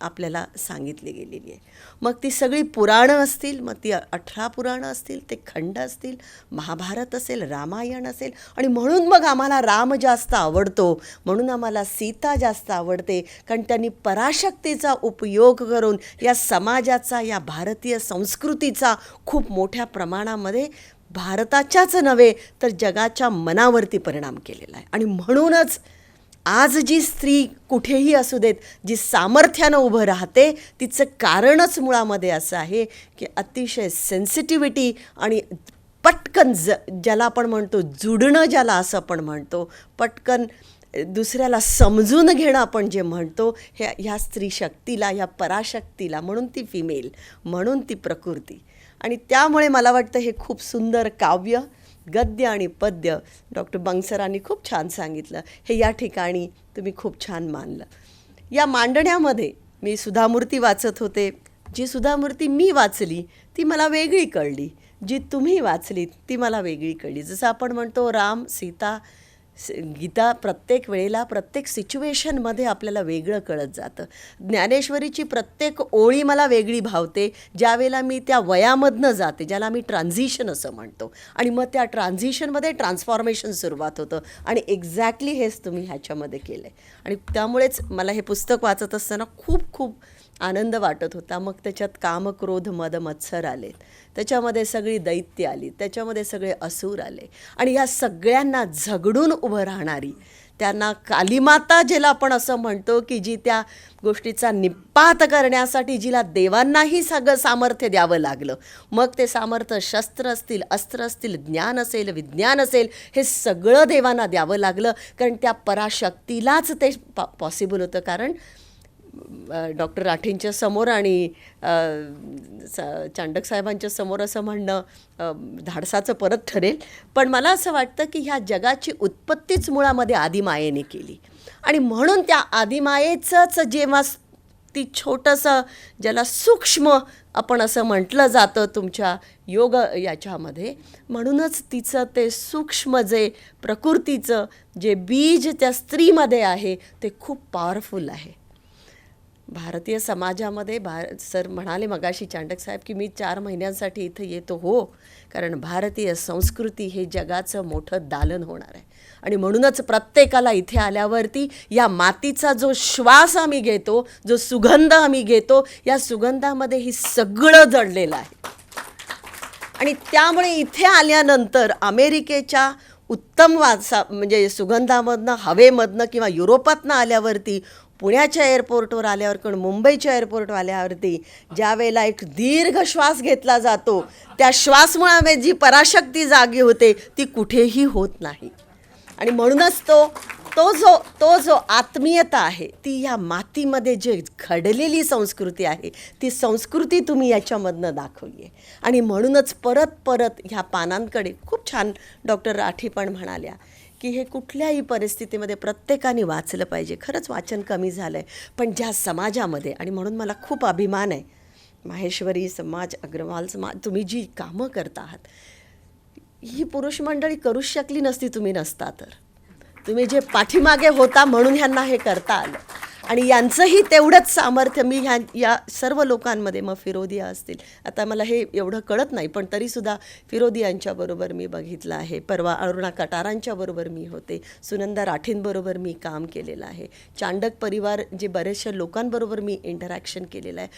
आपल्याला सांगितली गेलेली आहे. मग ती सगळी पुराणं असतील, मग ती 18 पुराणं असतील, ते खंड असतील, महाभारत असेल, रामायण असेल. आणि म्हणून मग आम्हाला राम जास्त आवडतो, म्हणून आम्हाला सीता जास्त आवडते, कारण त्यांनी पराशक्तीचा उपयोग करून या समाजाचा, या भारतीय संस्कृतीचा खूप मोठ्या प्रमाणामध्ये भारताच्याच नव्हे तर जगाच्या मनावरती परिणाम केलेला आहे. आणि म्हणूनच आज जी स्त्री कुठेही असू देत, जी सामर्थ्यानं उभं राहते, तिचं कारणच मुळामध्ये असं आहे की अतिशय सेन्सिटिव्हिटी आणि पटकन ज्याला आपण म्हणतो जुडणं, ज्याला असं आपण म्हणतो, पटकन दुसऱ्याला समजून घेणं आपण जे म्हणतो, ह्या स्त्री शक्तीला, ह्या पराशक्तीला, म्हणून ती फिमेल, म्हणून ती प्रकृती. आणि त्यामुळे मला वाटतं हे खूप सुंदर काव्य, गद्य आणि पद्य डॉक्टर बंगसरांनी खूप छान सांगितलं. हे या ठिकाणी तुम्ही खूप छान मांडलं. या मांडण्यामध्ये मी सुधामूर्ती वाचत होते. जी सुधामूर्ती मी वाचली ती मला वेगळी कळली, जी तुम्ही वाचली ती मला वेगळी कळली. जसं आपण म्हणतो राम, सीता, गीता प्रत्येक वेळेला प्रत्येक सिच्युएशनमध्ये आपल्याला वेगळं कळत जातं. ज्ञानेश्वरीची प्रत्येक ओळी मला वेगळी भावते ज्यावेळेला मी त्या वयामधनं जाते, ज्याला मी ट्रान्झिशन असं म्हणतो. आणि मग त्या ट्रान्झिशनमध्ये ट्रान्सफॉर्मेशन सुरुवात होतं. आणि एक्झॅक्टली हेच तुम्ही ह्याच्यामध्ये केलं आहे. आणि त्यामुळेच मला हे पुस्तक वाचत असताना खूप खूप आनंद वाटत होता. मग त्याच्यात काम, क्रोध, मद, मत्सर आले, त्याच्यामध्ये सगळी दैत्य आली, त्याच्यामध्ये सगळे असुर आले. आणि ह्या सगळ्यांना झगडून उभं राहणारी, त्यांना कालीमाता ज्याला आपण असं म्हणतो की जी त्या गोष्टीचा निपात करण्यासाठी जिला देवांनाही सगळं सामर्थ्य द्यावं लागलं. मग ते सामर्थ्य शस्त्र असतील, अस्त्र असतील, ज्ञान असेल, विज्ञान असेल, हे सगळं देवांना द्यावं लागलं. कारण त्या पराशक्तीलाच ते पॉसिबल होतं. कारण डॉक्टर राठेंच्या समोर आणि चांडक साहेबांच्या समोर असं म्हणणं धाडसाचं परत ठरेल, पण मला असं वाटतं की ह्या जगाची उत्पत्तीच मुळामध्ये आदिमायेने केली. आणि म्हणून त्या आदिमायेचंच जेव्हा ती छोटंसं, ज्याला सूक्ष्म आपण असं म्हटलं जातं तुमच्या योग याच्यामध्ये, म्हणूनच तिचं ते सूक्ष्म जे प्रकृतीचं जे बीज त्या स्त्रीमध्ये आहे ते खूप पॉवरफुल आहे. भारतीय समाजामध्ये सर म्हणाले मगाशी चांडक साहेब की मी 4 महिन्यांसाठी इथं येतो. हो, कारण भारतीय संस्कृती हे जगाचं मोठं दालन होणार आहे. आणि म्हणूनच प्रत्येकाला इथे आल्यावरती या मातीचा जो श्वास आम्ही घेतो, जो सुगंध आम्ही घेतो, या सुगंधामध्ये हे सगळं जडलेलं आहे. आणि त्यामुळे इथे आल्यानंतर अमेरिकेच्या उत्तम वासा म्हणजे सुगंधामधनं, हवेमधनं किंवा युरोपातनं आल्यावरती, पुण्याच्या एअरपोर्टवर आल्यावर किंवा मुंबईच्या एअरपोर्टवर आल्यावरती ज्या वेळेला एक दीर्घ श्वास घेतला जातो, त्या श्वासमुळे जी पराशक्ती जागी होते ती कुठेही होत नाही. आणि म्हणूनच तो जो आत्मीयता आहे ती ह्या मातीमध्ये जे घडलेली संस्कृती आहे ती संस्कृती तुम्ही याच्यामधनं दाखवली आहे. आणि म्हणूनच परत परत ह्या पानांकडे खूप छान डॉक्टर राठी पण म्हणाल्या की हे कुठल्याही परिस्थितीमध्ये प्रत्येकाने वाचलं पाहिजे. खरंच वाचन कमी झालं आहे, पण ज्या समाजामध्ये, आणि म्हणून मला खूप अभिमान आहे माहेश्वरी समाज, अग्रवाल समाज, तुम्ही जी कामं करता आहात ही पुरुष मंडळी करूच शकली नसती तुम्ही नसता तर. तुम्ही जे पाठीमागे होता म्हणून ह्यांना हे करता आलं. आणि यांचंही तेवढंच सामर्थ्य मी या सर्व लोकांमध्ये, मग फिरोदिया असतील, आता मला हे एवढं कळत नाही पण तरीसुद्धा फिरोदियांच्याबरोबर मी बघितलं आहे, परवा अरुणा कटारांच्याबरोबर मी होते, सुनंदा राठींबरोबर मी काम केलेलं आहे, चांडक परिवार जे बरेचशा लोकांबरोबर मी इंटरॅक्शन केलेलं आहे.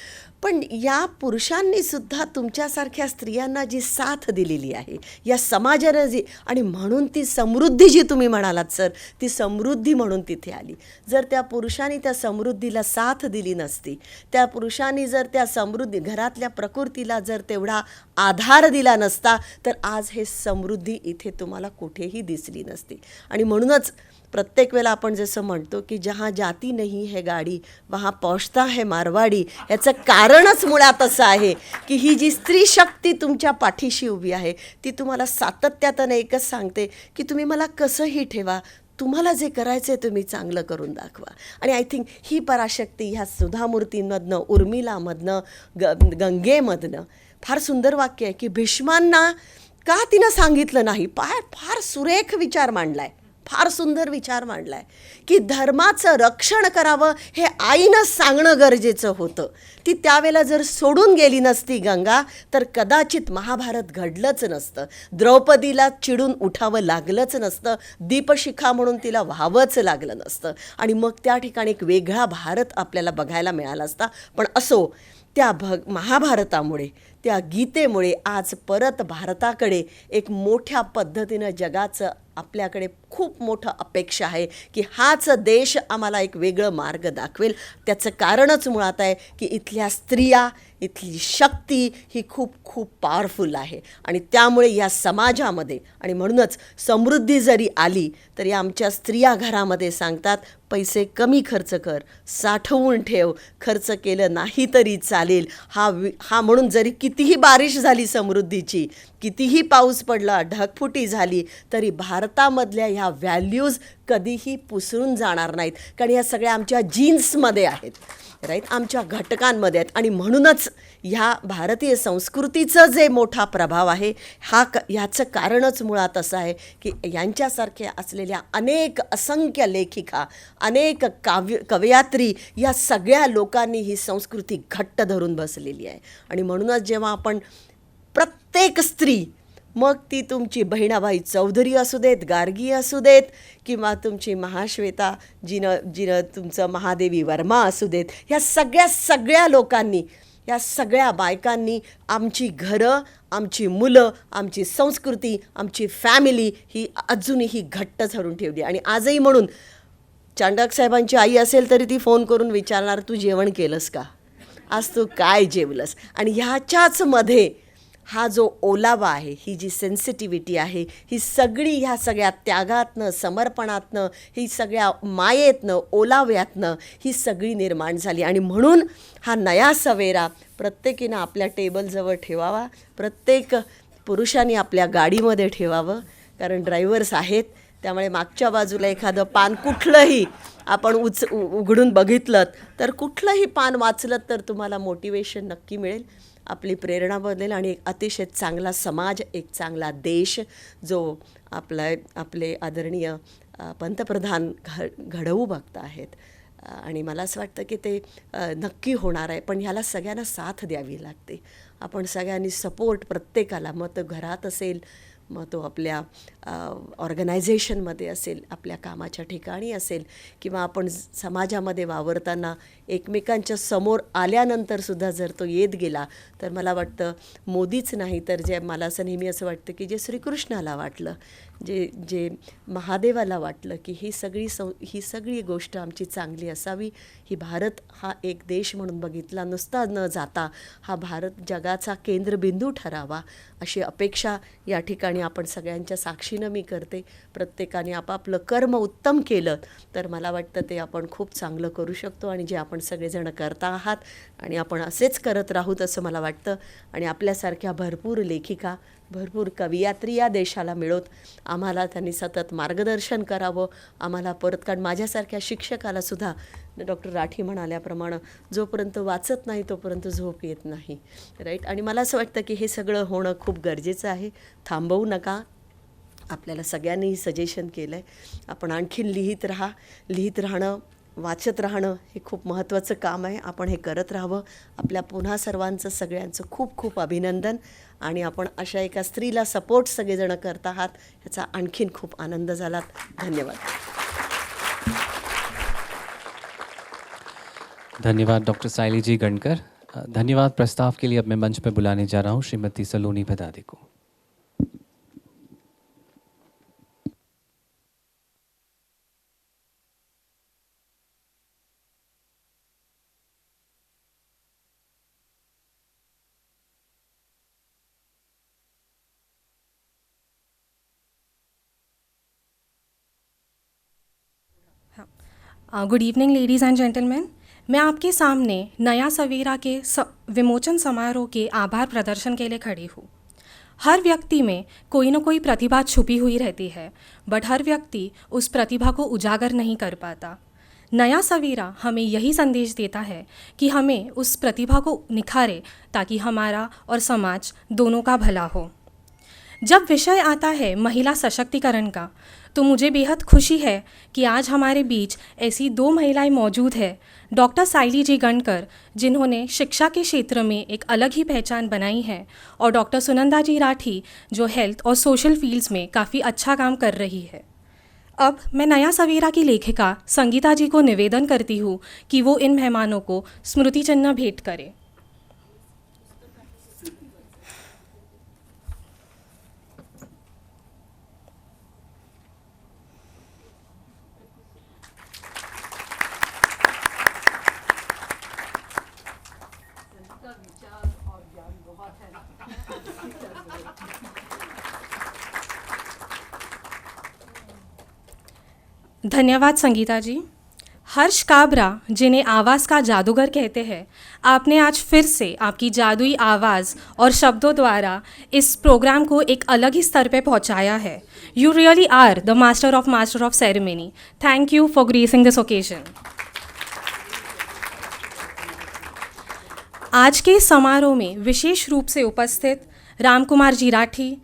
पण या पुरुषांनीसुद्धा तुमच्यासारख्या स्त्रियांना जी साथ दिलेली आहे या समाजानं जी, आणि म्हणून ती समृद्धी जी तुम्ही म्हणालात सर, ती समृद्धी म्हणून तिथे आली. जर त्या पुरुषांनी त्या समृद्धीला साथ दिली नसती, त्या पुरुषांनी जर त्या समृद्धी, घरातल्या प्रकृतीला जर तेवढा आधार दिला नसता, तर आज हे समृद्धी इथे तुम्हाला कुठेही दिसली नसती. आणि म्हणूनच प्रत्येक वेळेला आपण जसं म्हणतो की जहाँ जाती नहीं है गाडी वहाँ पहुंचता है मारवाडी, याचं कारणच मुळात असं आहे की ही जी स्त्री शक्ती तुमच्या पाठीशी उभी आहे ती तुम्हाला सातत्यानं एकच सांगते की तुम्ही मला कसंही ठेवा, तुम्हाला जे करायचं आहे तुम्ही चांगलं करून दाखवा. आणि आय थिंक ही पराशक्ती ह्या सुधामूर्तींमधनं, उर्मिलामधनं, गंगेमधनं, फार सुंदर वाक्य आहे की भीष्मांना का तिनं सांगितलं नाही, फार सुरेख विचार मांडलाय, फार सुंदर विचार मांडलाय की धर्माचं रक्षण करावं हे आईनं सांगणं गरजेचं होतं. ती त्यावेळेला जर सोडून गेली नसती गंगा तर कदाचित महाभारत घडलंच नसतं, द्रौपदीला चिडून उठावं लागलंच नसतं, दीपशिखा म्हणून तिला व्हावंच लागलं नसतं, आणि मग त्या ठिकाणी एक वेगळा भारत आपल्याला बघायला मिळाला असता. पण असो, त्या महाभारतामुळे, त्या गीतेमुळे आज परत भारताकडे एक मोठ्या पद्धतीनं जगाचं आपल्याकडे खूप मोठं अपेक्षा आहे की हाच देश आम्हाला एक वेगळं मार्ग दाखवेल. त्याचं कारणच मुळात आहे की इथल्या स्त्रिया, इथली शक्ती ही खूप खूप पॉवरफुल आहे. आणि त्यामुळे या समाजामध्ये, आणि म्हणूनच समृद्धी जरी आली तरी आमच्या स्त्रिया घरामध्ये सांगतात पैसे कमी खर्च कर, साठवून ठेव, खर्च केलं नाही तरी चालेल. हा म्हणून जरी कितीही बारिश झाली समृद्धीची, कितीही पाऊस पडला, ढगफुटी झाली, तरी भारतामधल्या ह्या व्हॅल्यूज कधीही पुसरून जाणार नाहीत, कारण ह्या सगळ्या आमच्या जीन्समध्ये आहेत, राईट, आमच्या घटकांमध्ये आहेत. आणि म्हणूनच ह्या भारतीय संस्कृतीचं जे मोठा प्रभाव आहे ह्याचं कारणच मुळात असं आहे की यांच्यासारख्या असलेल्या अनेक असंख्य लेखिका, अनेक कवयित्री, या सगळ्या लोकांनी ही संस्कृती घट्ट धरून बसलेली आहे. आणि म्हणूनच जेव्हा आपण प्रत्येक स्त्री, मग ती तुमची बहिणाबाई चौधरी असू देत, गार्गी असू देत, किंवा तुमची महाश्वेता जिनं तुमचं महादेवी वर्मा असू देत, ह्या सगळ्या लोकांनी, या सगळ्या बायकांनी आमची घरं, आमची मुलं, आमची संस्कृती, आमची फॅमिली ही अजूनही घट्ट धरून ठेवली. आणि आजही म्हणून चांडक साहेबांची आई असेल तरी ती फोन करून विचारणार तू जेवण केलंस का, आज तू काय जेवलंस. आणि ह्याच्याच मध्ये हा जो ओलावा आहे, ही जी सेन्सिटिव्हिटी आहे, ही सगळी ह्या सगळ्या त्यागातनं, समर्पणातनं, ही सगळ्या मायेतनं, ओलाव्यातनं ही सगळी निर्माण झाली. आणि म्हणून हा नया सवेरा प्रत्येकीनं आपल्या टेबलजवळ ठेवावा, प्रत्येक पुरुषांनी आपल्या गाडीमध्ये ठेवावं, कारण ड्रायव्हर्स आहेत, त्यामुळे मागच्या बाजूला एखादं पान कुठलंही आपण उघडून बघितलं तर, कुठलंही पान वाचलं तर तुम्हाला मोटिवेशन नक्की मिळेल, आपली बदलेल, आणि एक अतिशय चांगला समाज, एक चांगला देश जो आपले आदरणीय पंतप्रधान घडवू बघत आहेत. आणि मला असं वाटतं की ते नक्की होणार आहे. पण ह्याला सगळ्यांना साथ द्यावी लागते. आपण सगळ्यांनी सपोर्ट प्रत्येकाला, मग तो घरात असेल, मग तो आपल्या ऑर्गनायझेशनमध्ये असेल, आपल्या कामाच्या ठिकाणी असेल, किंवा आपण समाजामध्ये वावरताना एकमेकांच्या समोर आल्यानंतरसुद्धा जर तो येत गेला तर मला वाटतं मोदीच नाही तर जे मला असं नेहमी असं वाटतं की जे श्रीकृष्णाला वाटलं जे जे महादेवाला वाटलं की ही सगळी गोष्ट आमची चांगली असावी, ही भारत हा एक देश म्हणून बघितला नुसता न जाता हा भारत जगाचा केंद्रबिंदू ठरावा, अशी अपेक्षा या ठिकाणी आपण सगळ्यांच्या साक्षीनं मी करते. प्रत्येकाने आपापलं कर्म उत्तम केलं तर मला वाटतं ते आपण खूप चांगलं करू शकतो, आणि जे आपण सगळेजण करता आहात आणि आपण असेच करत राहूत असं मला वाटतं. आणि आपल्यासारख्या भरपूर लेखिका, भरपूर कवयित्री या देशाला मिळोत. आम्हाला त्यांनी सतत मार्गदर्शन करावं आम्हाला परत, कारण माझ्यासारख्या शिक्षकालासुद्धा डॉक्टर राठी म्हणाल्याप्रमाणे जोपर्यंत वाचत नाही तोपर्यंत झोप येत नाही, राईट. आणि मला असं वाटतं की हे सगळं होणं खूप गरजेचं आहे. थांबवू नका. आपल्याला सगळ्यांनीही सजेशन केलं आहे, आपण आणखीन लिहित राहणं, वाचत राहणं हे खूप महत्त्वाचं काम आहे. आपण हे करत राहावं. आपल्या पुन्हा सर्वांचं सगळ्यांचं खूप खूप अभिनंदन. आणि आपण अशा एका स्त्रीला सपोर्ट सगळेजण करत आहात ह्याचा आणखीन खूप आनंद झाला. धन्यवाद. धन्यवाद डॉक्टर सायली जी गणकर. धन्यवाद. प्रस्ताव के लिए अब मैं मंच पर बुलाने जा रहा हूँ श्रीमती सलोनी भदादे को. Good evening ladies and gentleman. मैं आपके सामने नया सवेरा के विमोचन समारोह के आभार प्रदर्शन के लिए खड़ी हूँ. हर व्यक्ति में कोई ना कोई प्रतिभा छुपी हुई रहती है, बट हर व्यक्ति उस प्रतिभा को उजागर नहीं कर पाता. नया सवेरा हमें यही संदेश देता है कि हमें उस प्रतिभा को निखारें ताकि हमारा और समाज दोनों का भला हो. जब विषय आता है महिला सशक्तिकरण का, तो मुझे बेहद खुशी है कि आज हमारे बीच ऐसी 2 महिलाएं मौजूद हैं, डॉक्टर सायली जी गणकर जिन्होंने शिक्षा के क्षेत्र में एक अलग ही पहचान बनाई है, और डॉक्टर सुनंदा जी राठी जो हेल्थ और सोशल फील्ड्स में काफ़ी अच्छा काम कर रही है. अब मैं नया सवेरा की लेखिका संगीता जी को निवेदन करती हूँ कि वो इन मेहमानों को स्मृति चिन्ह भेंट करें. धन्यवाद संगीता जी. हर्ष काबरा जिन्हें आवाज़ का जादूगर कहते हैं, आपने आज फिर से आपकी जादुई आवाज़ और शब्दों द्वारा इस प्रोग्राम को एक अलग ही स्तर पे पहुंचाया है. You really are the master of ceremony. Thank you for gracing this occasion. आज के इस समारोह में विशेष रूप से उपस्थित राम कुमार जी राठी,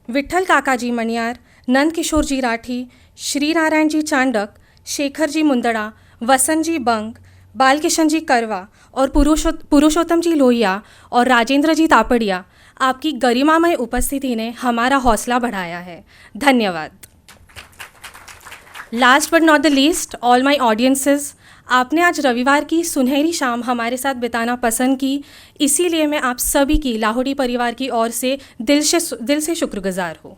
विट्ठल काका जी मणियार, नंद किशोर जी राठी, श्री नारायण जी चांडक, शेखर जी मुंदड़ा, वसंत जी बंग, बालकिशन जी करवा और पुरुषोत्तम जी लोहिया और राजेंद्र जी तापड़िया, आपकी गरिमामय उपस्थिति ने हमारा हौसला बढ़ाया है. धन्यवाद. Last but not the least, all my audiences, आपने आज रविवार की सुनहरी शाम हमारे साथ बिताना पसंद की, इसीलिए मैं आप सभी की लाहौरी परिवार की ओर से दिल से शुक्रगुजार हूँ.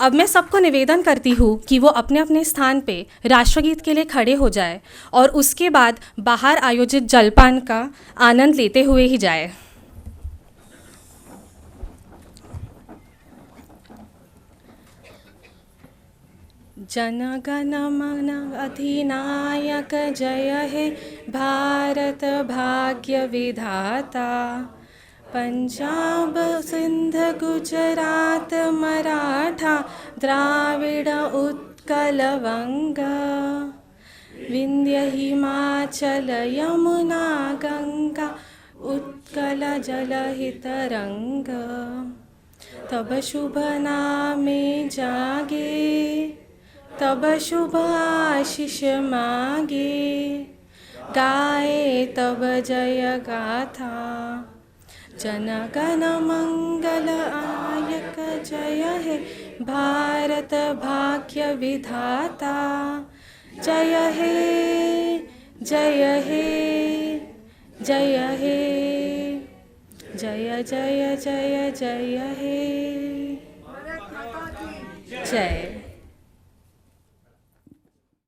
अब मैं सबको निवेदन करती हूँ कि वो अपने अपने स्थान पे राष्ट्रगीत के लिए खड़े हो जाए और उसके बाद बाहर आयोजित जलपान का आनंद लेते हुए ही जाए. जन गण मन अधिनायक जय हे भारत भाग्य विधाता. पंजाब सिंध गुजरात मराठा द्राविड़ उत्कल वंग, विंध्य हिमाचल यमुना गंगा उत्कल जलहित रंग. तब शुभ नामे जागे, तब शुभ आशीष मागे, गाए तब जय गाथा. जन गण मंगल आयक जय हे भारत भाग्य विधाता. जय हे जय हे जय हे जय जय जय जय हे. जय